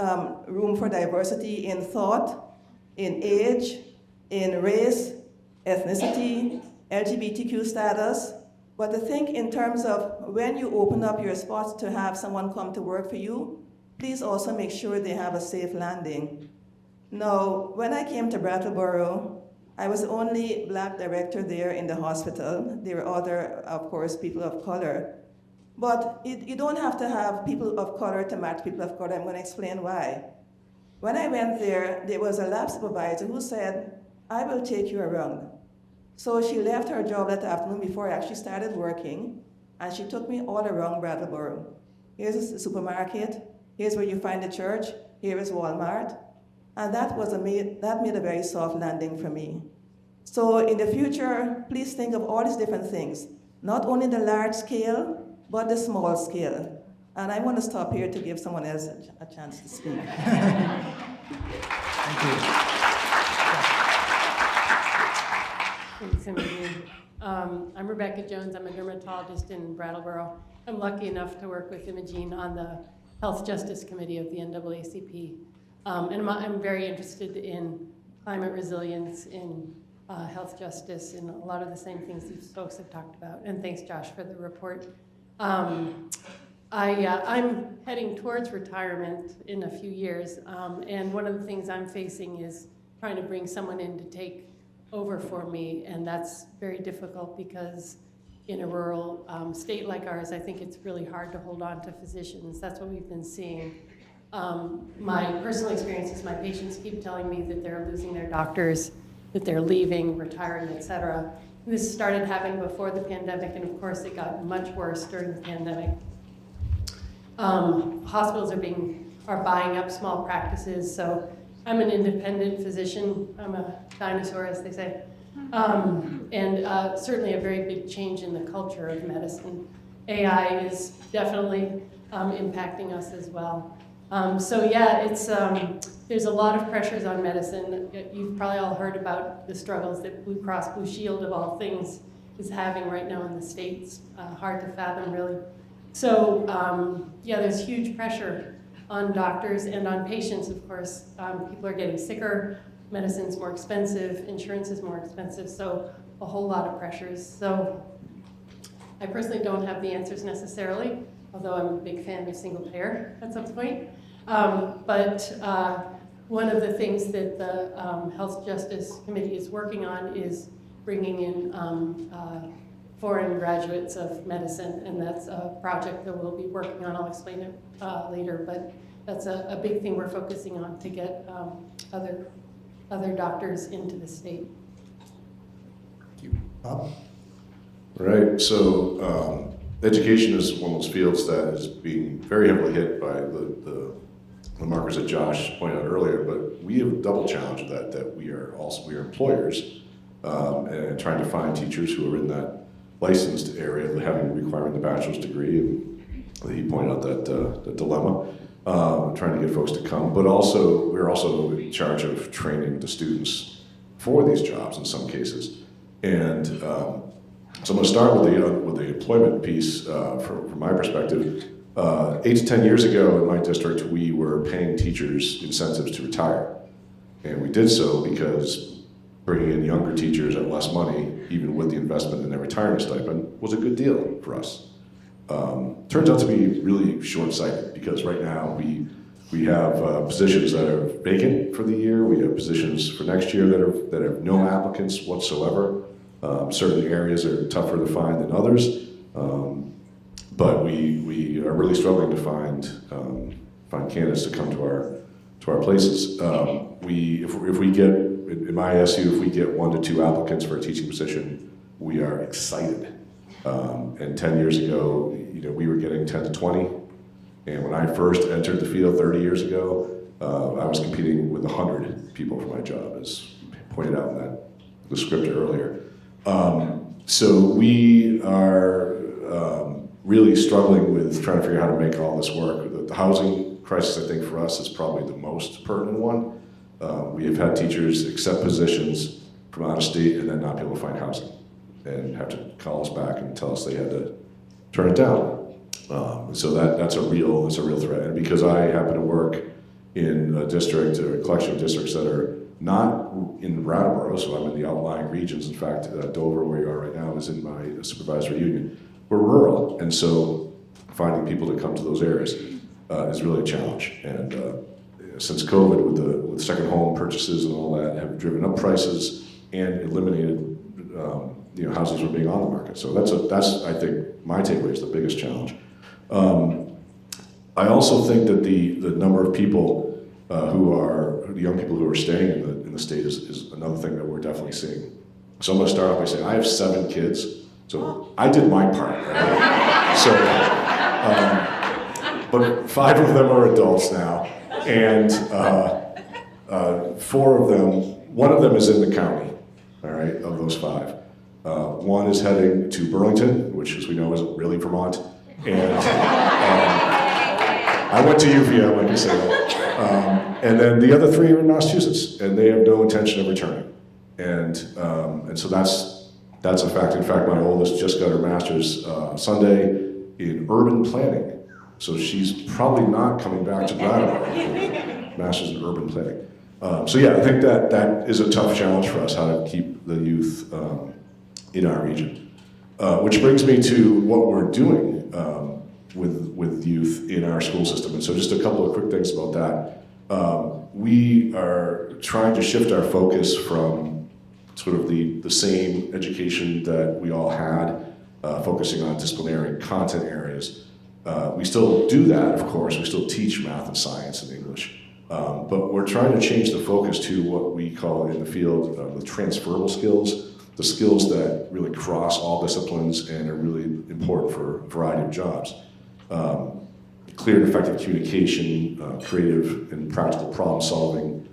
room for diversity in thought, in age, in race, ethnicity, LGBTQ status, but to think in terms of when you open up your spots to have someone come to work for you, please also make sure they have a safe landing. Now, when I came to Brattleboro, I was the only Black director there in the hospital. There were other, of course, people of color. But you don't have to have people of color to match people of color. I'm going to explain why. When I went there was a lab supervisor who said, "I will take you around." So she left her job that afternoon before I actually started working, and she took me all around Brattleboro. Here's the supermarket, here's where you find the church, here is Walmart. And that made a very soft landing for me. So in the future, please think of all these different things, not only the large scale, but the small scale. And I want to stop here to give someone else a chance to speak. Thank you. Thanks, Imogen. I'm Rebecca Jones. I'm a dermatologist in Brattleboro. I'm lucky enough to work with Imogen on the Health Justice Committee of the NAACP. And I'm very interested in climate resilience, in health justice, and a lot of the same things these folks have talked about. And thanks, Josh, for the report. I'm heading towards retirement in a few years, and one of the things I'm facing is trying to bring someone in to take over for me, and that's very difficult because in a rural state like ours, I think it's really hard to hold on to physicians. That's what we've been seeing. My personal experience is my patients keep telling me that they're losing their doctors, that they're leaving, retiring, et cetera. This started happening before the pandemic, and of course it got much worse during the pandemic. Hospitals are buying up small practices, so I'm an independent physician. I'm a dinosaur, as they say. And certainly a very big change in the culture of medicine. AI is definitely impacting us as well. So yeah, there's a lot of pressures on medicine. You've probably all heard about the struggles that Blue Cross Blue Shield, of all things, is having right now in the States. Hard to fathom, really. So yeah, there's huge pressure on doctors and on patients, of course. People are getting sicker, medicine's more expensive, insurance is more expensive, so a whole lot of pressures. So I personally don't have the answers necessarily, although I'm a big fan of single payer at some point. But one of the things that the Health Justice Committee is working on is bringing in foreign graduates of medicine, and that's a project that we'll be working on. I'll explain it later, but that's a big thing we're focusing on to get other doctors into the state. Bob? Right, so education is one of those fields that is being very heavily hit by the markers that Josh pointed out earlier, but we have a double challenge of that we are employers and trying to find teachers who are in that licensed area, requiring the bachelor's degree, and he pointed out the dilemma, trying to get folks to come, but also we're also in charge of training the students for these jobs in some cases. And so I'm going to start with the employment piece from my perspective. 8 to 10 years ago in my district, we were paying teachers incentives to retire. And we did so because bringing in younger teachers at less money, even with the investment in their retirement stipend, was a good deal for us. Turns out to be really short-sighted because right now we have positions that are vacant for the year. We have positions for next year that have no applicants whatsoever. Certain areas are tougher to find than others, but we are really struggling to find candidates to come to our places. If we get in my SU, if we get 1 to 2 applicants for a teaching position, we are excited. And 10 years ago, we were getting 10 to 20. And when I first entered the field 30 years ago, I was competing with 100 people for my job, as pointed out in that descriptor earlier. So we are really struggling with trying to figure out how to make all this work. The housing crisis, I think, for us is probably the most pertinent one. We have had teachers accept positions from out of state and then not be able to find housing and have to call us back and tell us they had to turn it down. So that's a real threat. And because I happen to work in a district or a collection of districts that are not in Brattleboro, so I'm in the outlying regions. In fact, Dover, where we are right now, is in my supervisory union. We're rural, and so finding people to come to those areas is really a challenge. And since COVID, with second home purchases and all that, have driven up prices and eliminated houses from being on the market. So that's I think my takeaway is the biggest challenge. I also think that the number of people the young people who are staying in the state is another thing that we're definitely seeing. So I'm going to start off by saying I have 7 kids, so I did my part. Right? So, but 5 of them are adults now, and 4 of them, 1 of them is in the county. All right, of those 5, 1 is heading to Burlington, which, as we know, isn't really Vermont, and I went to UVM, like I said. And then the other 3 are in Massachusetts, and they have no intention of returning. And so that's a fact. In fact, my oldest just got her master's Sunday in urban planning. So she's probably not coming back to Brattleboro for master's in urban planning. So yeah, I think that is a tough challenge for us, how to keep the youth in our region. Which brings me to what we're doing with youth in our school system. And so just a couple of quick things about that. We are trying to shift our focus from sort of the same education that we all had, focusing on disciplinary and content areas. We still do that, of course. We still teach math and science and English. But we're trying to change the focus to what we call in the field the transferable skills, the skills that really cross all disciplines and are really important for a variety of jobs. Clear and effective communication, creative and practical problem solving,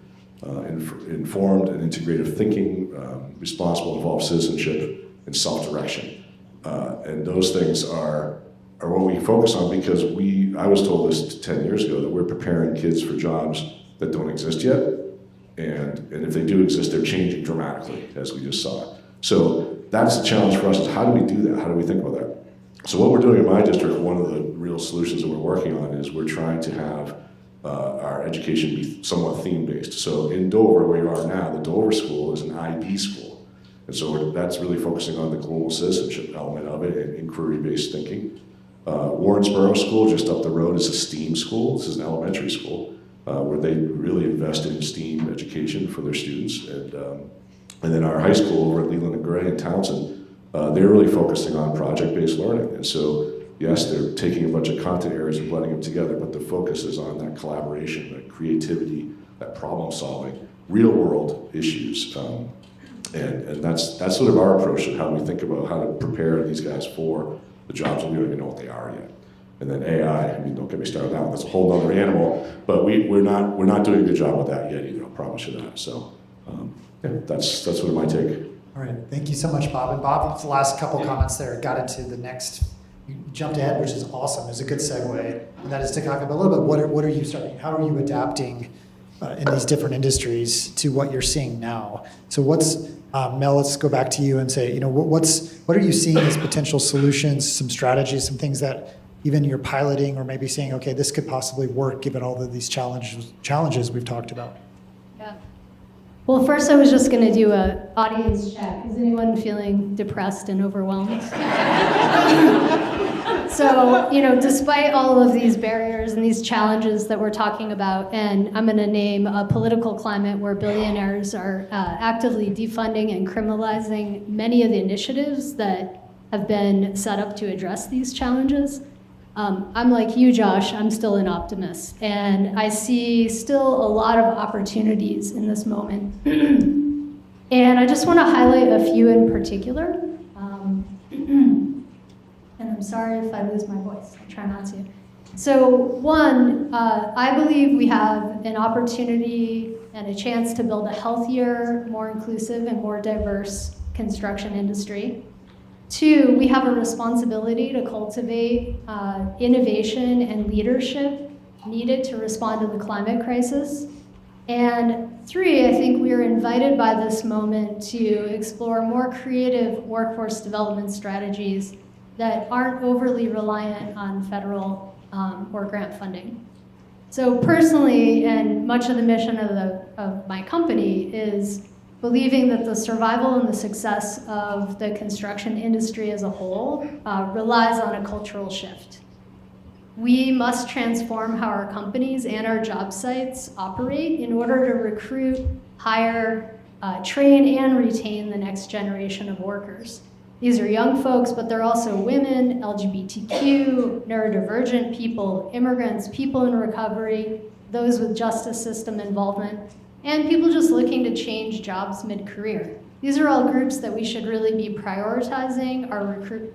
informed and integrative thinking, responsible involved citizenship, and self-direction. And those things are what we focus on because I was told this 10 years ago that we're preparing kids for jobs that don't exist yet. And if they do exist, they're changing dramatically, as we just saw. So that's the challenge for us is how do we do that? How do we think about that? So what we're doing in my district, one of the real solutions that we're working on is we're trying to have our education be somewhat theme-based. So in Dover, where you are now, the Dover School is an IB school. And so that's really focusing on the global citizenship element of it and inquiry-based thinking. Warrensboro School, just up the road, is a STEAM school. This is an elementary school where they really invest in STEAM education for their students. And then our high school over at Leland and Gray and Townsend, they're really focusing on project-based learning. And so, yes, they're taking a bunch of content areas and blending them together, but the focus is on that collaboration, that creativity, that problem solving, real-world issues. And that's sort of our approach to how we think about how to prepare these guys for the jobs, and we don't even know what they are yet. And then AI, I mean, don't get me started on that. That's a whole other animal. But we're not doing a good job with that yet either. I'll promise you that. So yeah, that's sort of my take. All right, thank you so much, Bob. And Bob, the last couple comments there got into the next. You jumped ahead, which is awesome. It's a good segue, and that is to talk about a little bit what are you starting? How are you adapting in these different industries to what you're seeing now? So what's Mel? Let's go back to you and say, what are you seeing as potential solutions, some strategies, some things that even you're piloting or maybe saying, okay, this could possibly work given all of these challenges we've talked about. Yeah. Well, first I was just going to do an audience check. Is anyone feeling depressed and overwhelmed? So, despite all of these barriers and these challenges that we're talking about, and I'm going to name a political climate where billionaires are actively defunding and criminalizing many of the initiatives that have been set up to address these challenges. I'm like you, Josh, I'm still an optimist, and I see still a lot of opportunities in this moment. And I just want to highlight a few in particular. And I'm sorry if I lose my voice, I try not to. So one, I believe we have an opportunity and a chance to build a healthier, more inclusive, and more diverse construction industry. Two, we have a responsibility to cultivate innovation and leadership needed to respond to the climate crisis. And three, I think we are invited by this moment to explore more creative workforce development strategies that aren't overly reliant on federal or grant funding. So personally, and much of the mission of my company is believing that the survival and the success of the construction industry as a whole relies on a cultural shift. We must transform how our companies and our job sites operate in order to recruit, hire, train, and retain the next generation of workers. These are young folks, but they're also women, LGBTQ, neurodivergent people, immigrants, people in recovery, those with justice system involvement, and people just looking to change jobs mid-career. These are all groups that we should really be prioritizing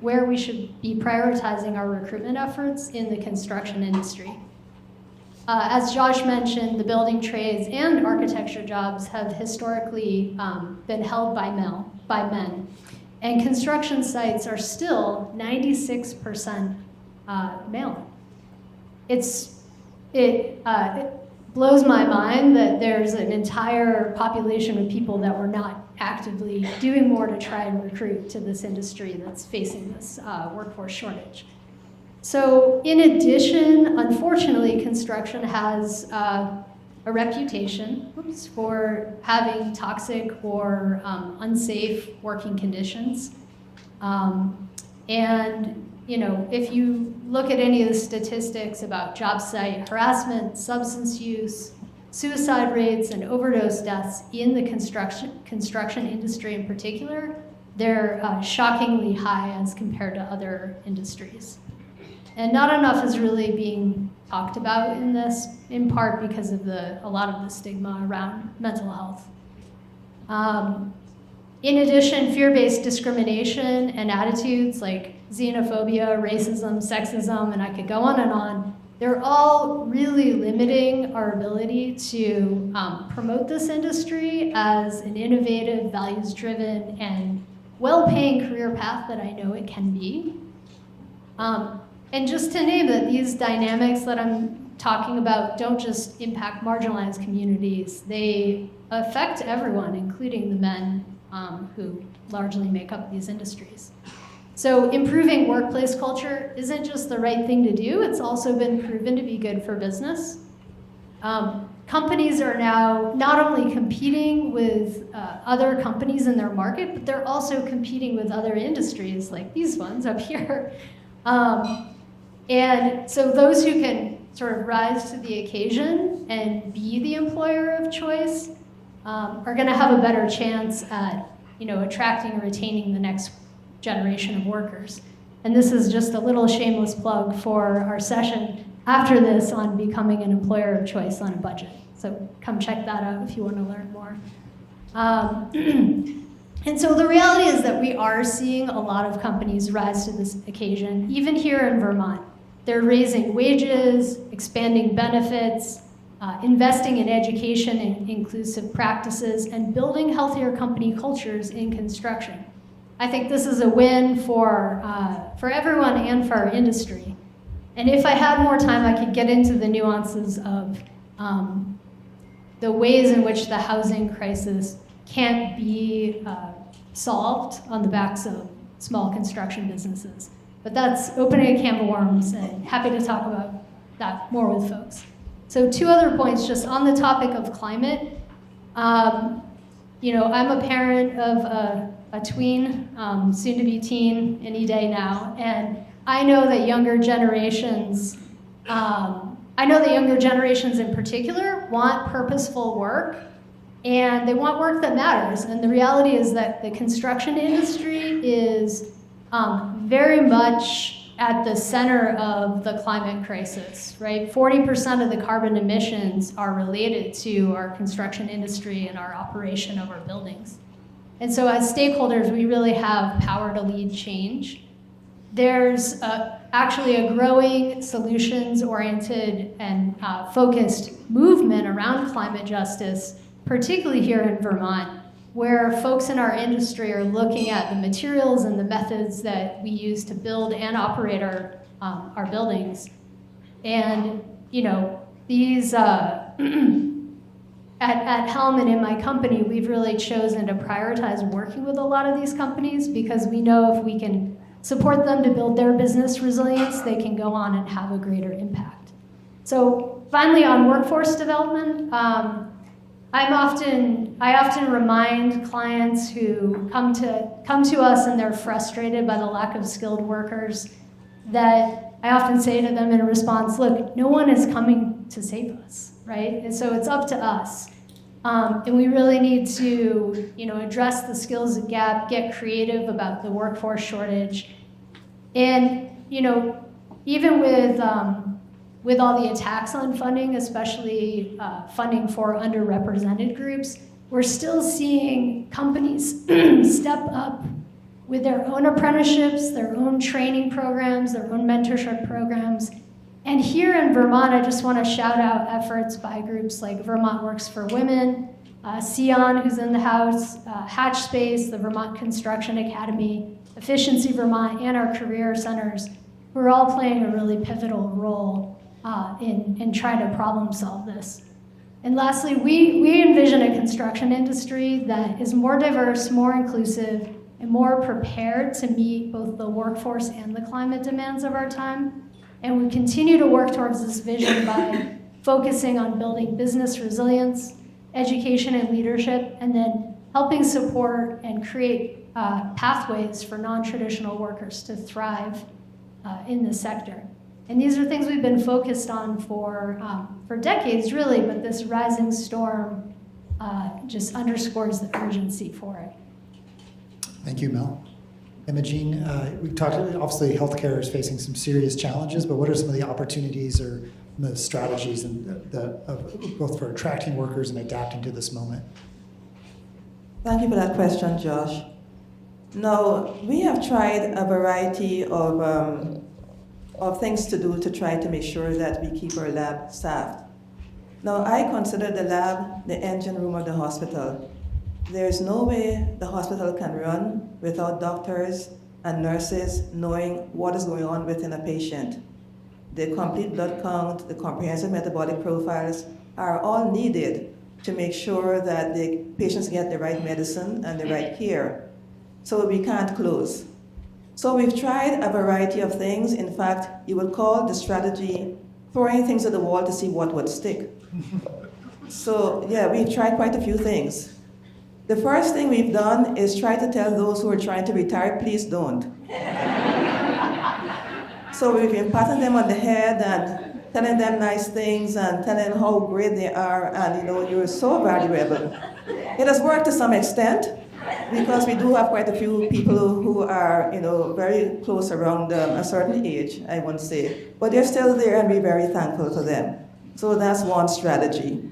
where we should be prioritizing our recruitment efforts in the construction industry. As Josh mentioned, the building trades and architecture jobs have historically been held by men. And construction sites are still 96% male. It blows my mind that there's an entire population of people that were not actively doing more to try and recruit to this industry that's facing this workforce shortage. So in addition, unfortunately, construction has a reputation for having toxic or unsafe working conditions. And if you look at any of the statistics about job site harassment, substance use, suicide rates, and overdose deaths in the construction industry in particular, they're shockingly high as compared to other industries. And not enough is really being talked about in this, in part because of a lot of the stigma around mental health. In addition, fear-based discrimination and attitudes like xenophobia, racism, sexism, and I could go on, they're all really limiting our ability to promote this industry as an innovative, values-driven, and well-paying career path that I know it can be. And just to name that, these dynamics that I'm talking about don't just impact marginalized communities, they affect everyone, including the men who largely make up these industries. So improving workplace culture isn't just the right thing to do, it's also been proven to be good for business. Companies are now not only competing with other companies in their market, but they're also competing with other industries like these ones up here. And so those who can sort of rise to the occasion and be the employer of choice are going to have a better chance at attracting and retaining the next generation of workers. And this is just a little shameless plug for our session after this on becoming an employer of choice on a budget. So come check that out if you want to learn more. And so the reality is that we are seeing a lot of companies rise to this occasion, even here in Vermont. They're raising wages, expanding benefits, investing in education and inclusive practices, and building healthier company cultures in construction. I think this is a win for everyone and for our industry. And if I had more time, I could get into the nuances of the ways in which the housing crisis can't be solved on the backs of small construction businesses. But that's opening a can of worms, and happy to talk about that more with folks. So 2 other points just on the topic of climate. I'm a parent of a tween, soon to be teen any day now, and I know that younger generations, in particular want purposeful work, and they want work that matters. And the reality is that the construction industry is very much at the center of the climate crisis, right? 40% of the carbon emissions are related to our construction industry and our operation of our buildings. And so as stakeholders, we really have power to lead change. There's actually a growing solutions-oriented and focused movement around climate justice, particularly here in Vermont, where folks in our industry are looking at the materials and the methods that we use to build and operate our buildings. And, these, at Helm and in my company, we've really chosen to prioritize working with a lot of these companies because we know if we can support them to build their business resilience, they can go on and have a greater impact. So finally, on workforce development, I often remind clients who come to us and they're frustrated by the lack of skilled workers that I often say to them in response, look, no one is coming to save us, right? And so it's up to us. And we really need to, address the skills gap, get creative about the workforce shortage. And, even with all the attacks on funding, especially funding for underrepresented groups, we're still seeing companies step up with their own apprenticeships, their own training programs, their own mentorship programs. And here in Vermont, I just want to shout out efforts by groups like Vermont Works for Women, Sion, who's in the house, Hatch Space, the Vermont Construction Academy, Efficiency Vermont, and our career centers, who are all playing a really pivotal role in trying to problem solve this. And lastly, we envision a construction industry that is more diverse, more inclusive, and more prepared to meet both the workforce and the climate demands of our time. And we continue to work towards this vision by focusing on building business resilience, education and leadership, and then helping support and create pathways for non-traditional workers to thrive in the sector. And these are things we've been focused on for decades, really, but this rising storm just underscores the urgency for it. Thank you, Mel. Imogene, we talked, obviously healthcare is facing some serious challenges, but what are some of the opportunities or the strategies both for attracting workers and adapting to this moment? Thank you for that question, Josh. Now, we have tried a variety of things to do to try to make sure that we keep our lab staffed. Now, I consider the lab the engine room of the hospital. There's no way the hospital can run without doctors and nurses knowing what is going on within a patient. The complete blood count, the comprehensive metabolic profiles are all needed to make sure that the patients get the right medicine and the right care. So we can't close. So we've tried a variety of things. In fact, you would call the strategy throwing things at the wall to see what would stick. So yeah, we've tried quite a few things. The first thing we've done is try to tell those who are trying to retire, please don't. So we've been patting them on the head and telling them nice things and telling them how great they are and you're so valuable. It has worked to some extent, because we do have quite a few people who are, very close around a certain age, I won't say, but they're still there and we're very thankful to them. So that's one strategy.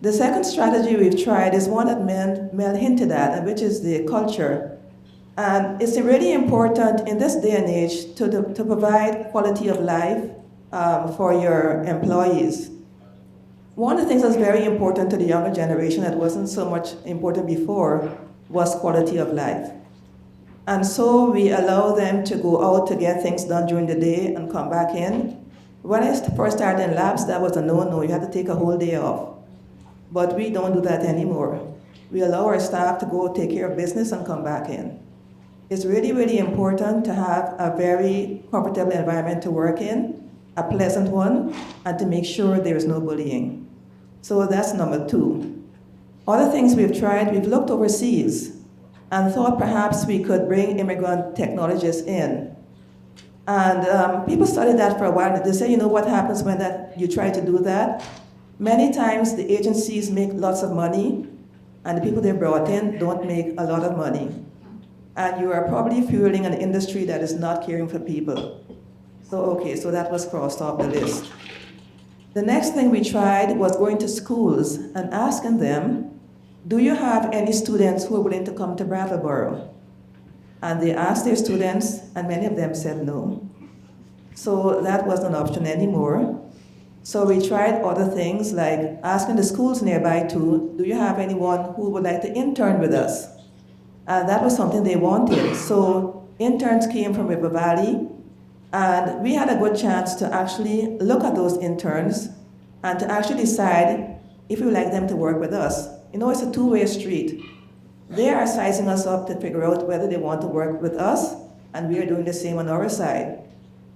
The second strategy we've tried is one that Mel hinted at, which is the culture. And it's really important in this day and age to provide quality of life for your employees. One of the things that's very important to the younger generation that wasn't so much important before was quality of life. And so we allow them to go out to get things done during the day and come back in. When I first started in labs, that was a no-no. You had to take a whole day off. But we don't do that anymore. We allow our staff to go take care of business and come back in. It's really, really important to have a very comfortable environment to work in, a pleasant one, and to make sure there is no bullying. So that's number 2. Other things we've tried, we've looked overseas and thought perhaps we could bring immigrant technologists in. And people studied that for a while, and they say, what happens when you try to do that? Many times the agencies make lots of money, and the people they brought in don't make a lot of money. And you are probably fueling an industry that is not caring for people. So that was crossed off the list. The next thing we tried was going to schools and asking them, do you have any students who are willing to come to Brattleboro? And they asked their students, and many of them said no. So that wasn't an option anymore. So we tried other things like asking the schools nearby too, do you have anyone who would like to intern with us? And that was something they wanted. So interns came from River Valley, and we had a good chance to actually look at those interns and to actually decide if we would like them to work with us. It's a two-way street. They are sizing us up to figure out whether they want to work with us, and we are doing the same on our side.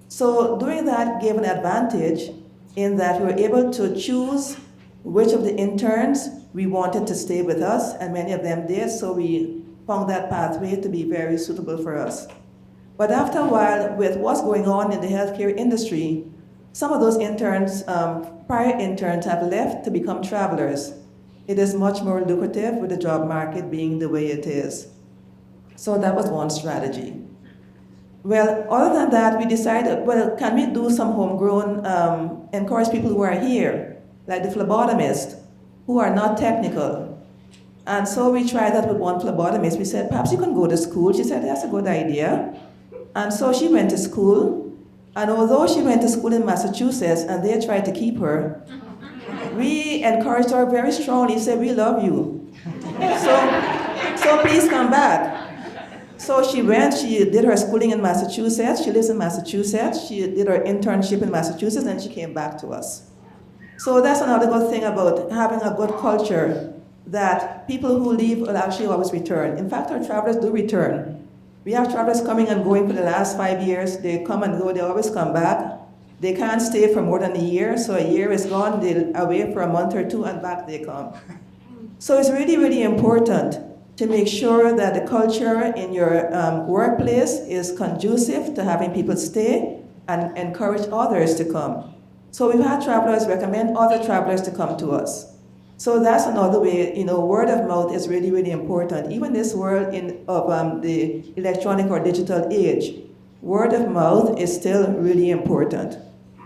So doing that gave an advantage in that we were able to choose which of the interns we wanted to stay with us, and many of them did, so we found that pathway to be very suitable for us. But after a while, with what's going on in the healthcare industry, some of those interns, prior interns, have left to become travelers. It is much more lucrative with the job market being the way it is. So that was one strategy. Well, other than that, we decided, can we do some homegrown, encourage people who are here, like the phlebotomists, who are not technical. And so we tried that with one phlebotomist. We said, perhaps you can go to school. She said, that's a good idea. And so she went to school. And although she went to school in Massachusetts and they tried to keep her, we encouraged her very strongly, said, we love you. So please come back. So she went, she did her schooling in Massachusetts. She lives in Massachusetts. She did her internship in Massachusetts, and she came back to us. So that's another good thing about having a good culture, that people who leave will actually always return. In fact, our travelers do return. We have travelers coming and going for the last 5 years. They come and go, they always come back. They can't stay for more than a year, so a year is gone, they're away for a month or two, and back they come. So it's really, really important to make sure that the culture in your workplace is conducive to having people stay and encourage others to come. So we've had travelers recommend other travelers to come to us. So that's another way, word of mouth is really, really important. Even this world of the electronic or digital age, word of mouth is still really important.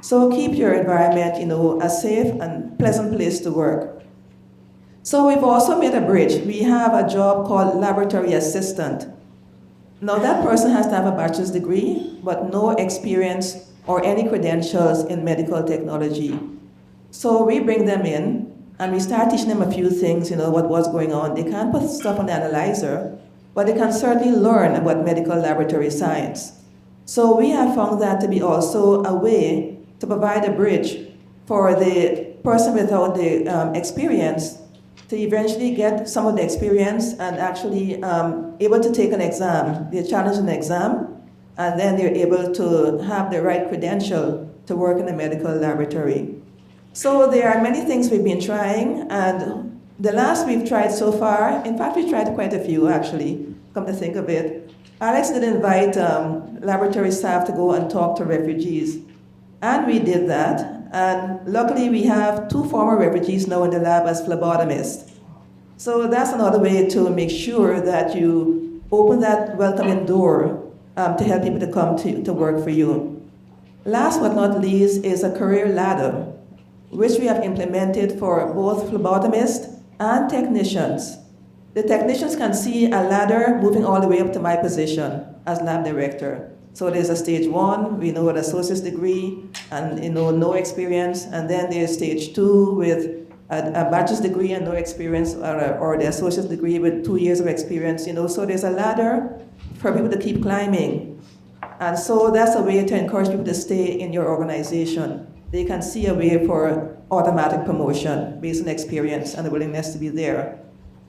So keep your environment, a safe and pleasant place to work. So we've also made a bridge. We have a job called laboratory assistant. Now that person has to have a bachelor's degree, but no experience or any credentials in medical technology. So we bring them in and we start teaching them a few things, what's going on. They can't put stuff on the analyzer, but they can certainly learn about medical laboratory science. So we have found that to be also a way to provide a bridge for the person without the experience to eventually get some of the experience and actually able to take an exam. They're challenged in an exam, and then they're able to have the right credential to work in a medical laboratory. So there are many things we've been trying, and the last we've tried so far, in fact, we tried quite a few actually, come to think of it. Alex did invite laboratory staff to go and talk to refugees, and we did that. And luckily, we have 2 former refugees now in the lab as phlebotomists. So that's another way to make sure that you open that welcoming door to help people to come to work for you. Last but not least is a career ladder, which we have implemented for both phlebotomists and technicians. The technicians can see a ladder moving all the way up to my position as lab director. So there's a stage 1, we know an associate's degree and no experience, and then there's stage 2 with a bachelor's degree and no experience, or the associate's degree with 2 years of experience. So there's a ladder for people to keep climbing. And so that's a way to encourage people to stay in your organization. They can see a way for automatic promotion based on experience and the willingness to be there.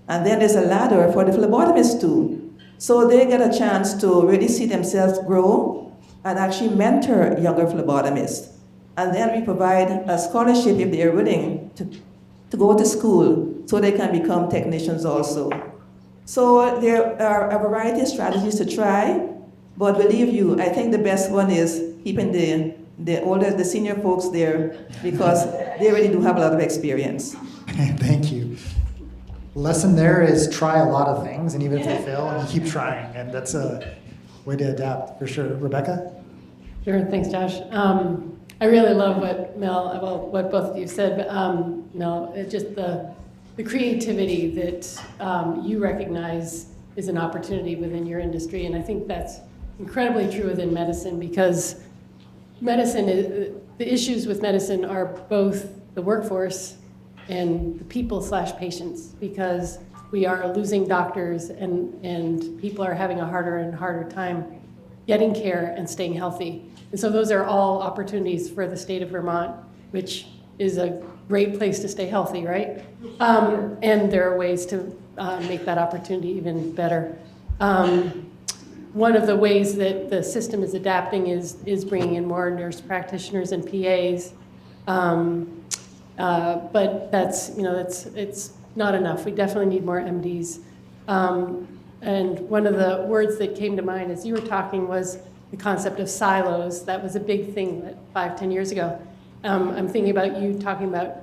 And then there's a ladder for the phlebotomists too. So they get a chance to really see themselves grow and actually mentor younger phlebotomists. And then we provide a scholarship if they are willing to go to school so they can become technicians also. So there are a variety of strategies to try, but believe you, I think the best one is keeping the senior folks there because they really do have a lot of experience. Thank you. Lesson there is try a lot of things, and even if they fail, you keep trying, and that's a way to adapt for sure. Rebecca? Sure, thanks, Josh. I really love what both of you said, but Mel, just the creativity that you recognize is an opportunity within your industry, and I think that's incredibly true within medicine because the issues with medicine are both the workforce and the people/patients, because we are losing doctors and people are having a harder and harder time getting care and staying healthy. And so those are all opportunities for the state of Vermont, which is a great place to stay healthy, right? And there are ways to make that opportunity even better. One of the ways that the system is adapting is bringing in more nurse practitioners and PAs. But it's not enough. We definitely need more MDs. And one of the words that came to mind as you were talking was the concept of silos. That was a big thing 5-10 years ago. I'm thinking about you talking about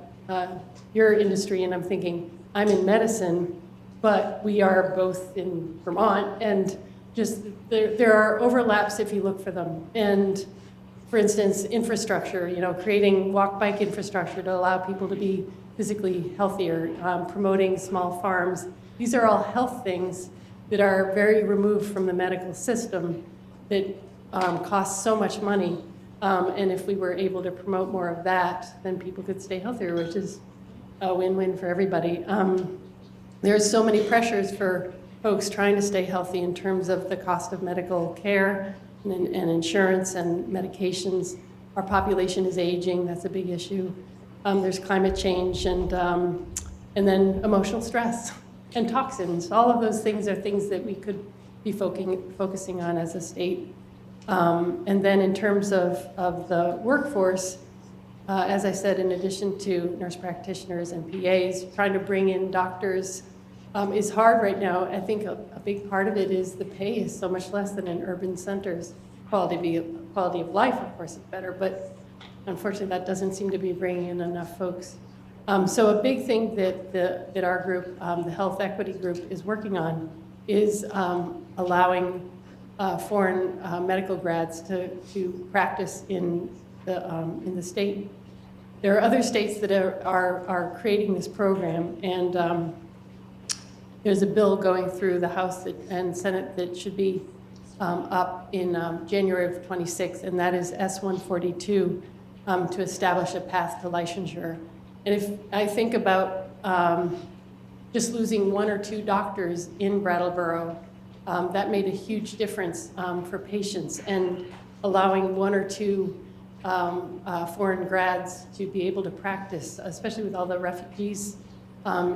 your industry, and I'm thinking, I'm in medicine, but we are both in Vermont, and just there are overlaps if you look for them. And for instance, infrastructure, creating walk-bike infrastructure to allow people to be physically healthier, promoting small farms. These are all health things that are very removed from the medical system that cost so much money. And if we were able to promote more of that, then people could stay healthier, which is a win-win for everybody. There's so many pressures for folks trying to stay healthy in terms of the cost of medical care and insurance and medications. Our population is aging, that's a big issue. There's climate change and then emotional stress and toxins. All of those things are things that we could be focusing on as a state. And then in terms of the workforce, as I said, in addition to nurse practitioners and PAs, trying to bring in doctors is hard right now. I think a big part of it is the pay is so much less than in urban centers. Quality of life, of course, is better, but unfortunately that doesn't seem to be bringing in enough folks. So a big thing that our group, the Health Equity Group, is working on is allowing foreign medical grads to practice in the state. There are other states that are creating this program, and there's a bill going through the House and Senate that should be up in January of 26, and that is S-142 to establish a path to licensure. And if I think about just losing 1 or 2 doctors in Brattleboro, that made a huge difference for patients, and allowing 1 or 2 foreign grads to be able to practice, especially with all the refugees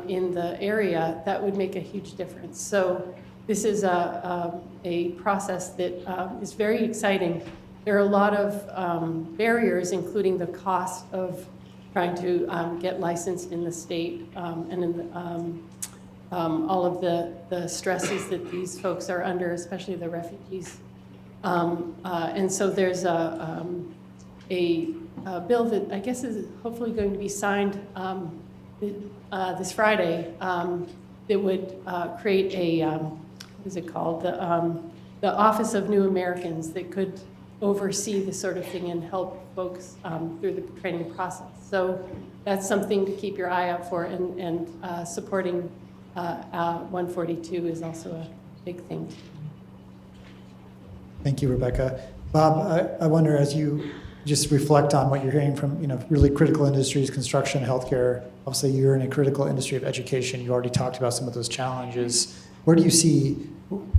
in the area, that would make a huge difference. So this is a process that is very exciting. There are a lot of barriers, including the cost of trying to get licensed in the state and in all of the stresses that these folks are under, especially the refugees. And so there's a bill that I guess is hopefully going to be signed this Friday that would create a, what is it called? The Office of New Americans that could oversee this sort of thing and help folks through the training process. So that's something to keep your eye out for, and supporting 142 is also a big thing. Thank you, Rebecca. Bob, I wonder, as you just reflect on what you're hearing from, really critical industries, construction, healthcare, obviously you're in a critical industry of education. You already talked about some of those challenges. Where do you see,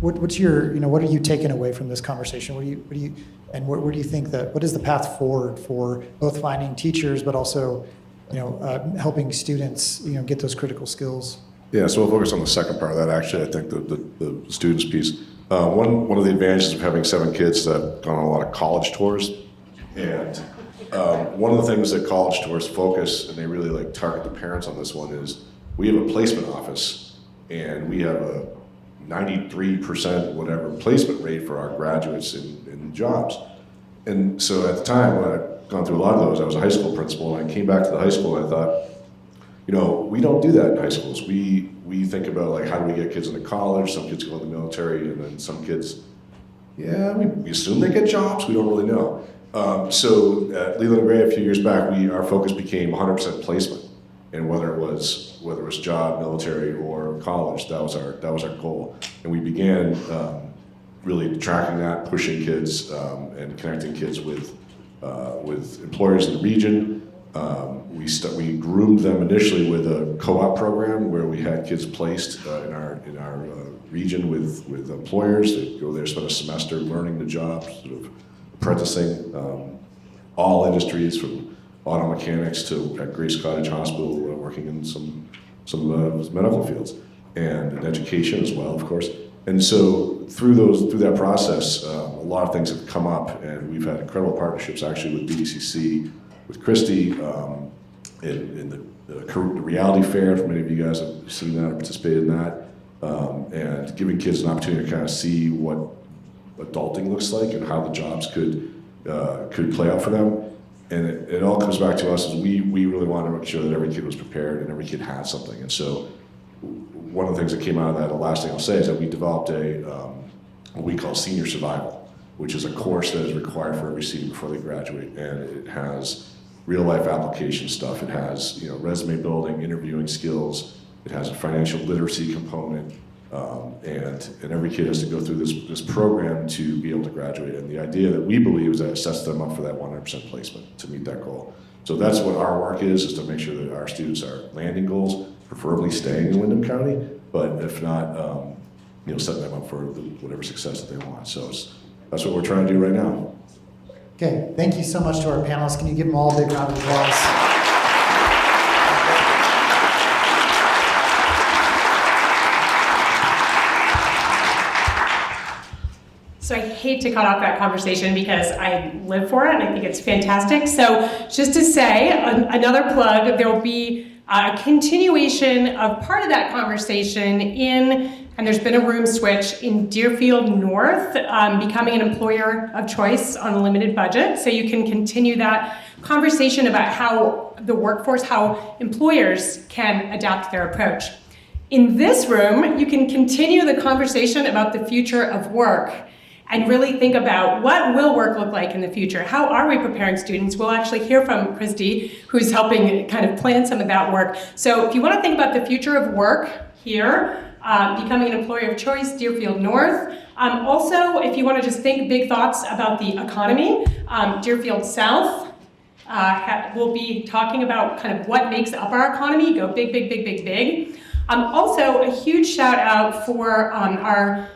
what's your, what are you taking away from this conversation? Where do you think that, what is the path forward for both finding teachers, but also, helping students, get those critical skills? Yeah, so we'll focus on the second part of that. Actually, I think the students piece. One of the advantages of having 7 kids that have gone on a lot of college tours, and one of the things that college tours focus, and they really target the parents on this one, is we have a placement office, and we have a 93% whatever placement rate for our graduates in jobs. And so at the time when I'd gone through a lot of those, I was a high school principal, and I came back to the high school and I thought, we don't do that in high schools. We think about how do we get kids into college. Some kids go in the military, and then some kids, we assume they get jobs. We don't really know. So at Leland and Gray a few years back, our focus became 100% placement, and whether it was job, military, or college, that was our goal. And we began really tracking that, pushing kids, and connecting kids with employers in the region. We groomed them initially with a co-op program where we had kids placed in our region with employers. They'd go there, spend a semester learning the job, sort of apprenticing, all industries from auto mechanics to at Grace Cottage Hospital, working in some medical fields, and in education as well, of course. And so through that process, a lot of things have come up, and we've had incredible partnerships actually with BDCC, with Christy, in the reality fair. Many of you guys have seen that or participated in that, and giving kids an opportunity to kind of see what adulting looks like and how the jobs could play out for them. And it all comes back to us as we really wanted to make sure that every kid was prepared and every kid had something. And so one of the things that came out of that, the last thing I'll say, is that we developed what we call senior survival, which is a course that is required for every senior before they graduate, and it has real life application stuff. It has resume building, interviewing skills. It has a financial literacy component, and every kid has to go through this program to be able to graduate. And the idea that we believe is that it sets them up for that 100% placement to meet that goal. So that's what our work is to make sure that our students are landing goals, preferably staying in Windham County, but if not, setting them up for whatever success that they want. So that's what we're trying to do right now. Okay, thank you so much to our panelists. Can you give them all a big round of applause? So I hate to cut off that conversation because I live for it and I think it's fantastic. So just to say, another plug, there will be a continuation of part of that conversation and there's been a room switch in Deerfield North, becoming an employer of choice on a limited budget. So you can continue that conversation about how the workforce, how employers can adapt their approach. In this room, you can continue the conversation about the future of work and really think about what will work look like in the future. How are we preparing students? We'll actually hear from Christy, who's helping kind of plan some of that work. So if you want to think about the future of work here, becoming an employer of choice, Deerfield North. Also, if you want to just think big thoughts about the economy, Deerfield South will be talking about kind of what makes up our economy, go big, big, big, big, big. Also, a huge shout out for our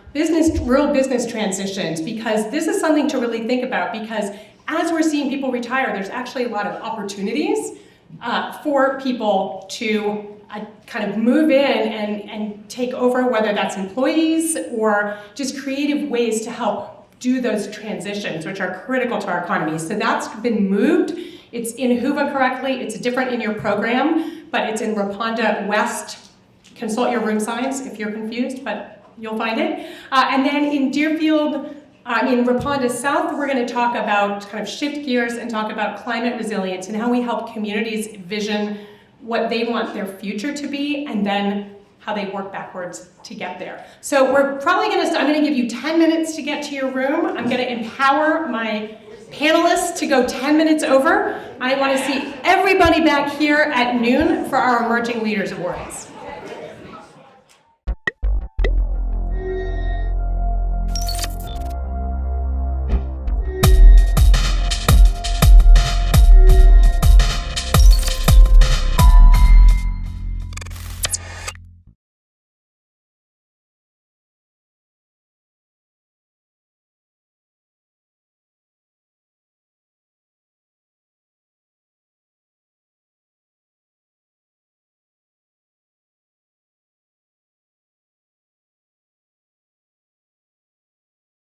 rural business transitions, because this is something to really think about, because as we're seeing people retire, there's actually a lot of opportunities for people to kind of move in and take over, whether that's employees or just creative ways to help do those transitions, which are critical to our economy. So that's been moved. It's in Hoover correctly. It's different in your program, but it's in Raponda West. Consult your room signs if you're confused, but you'll find it. And then in Deerfield, in Raponda South, we're going to talk about, kind of shift gears and talk about climate resilience and how we help communities vision what they want their future to be, and then how they work backwards to get there. So we're probably I'm gonna give you 10 minutes to get to your room. I'm gonna empower my panelists to go 10 minutes over. I wanna see everybody back here at noon for our Emerging Leaders Awards.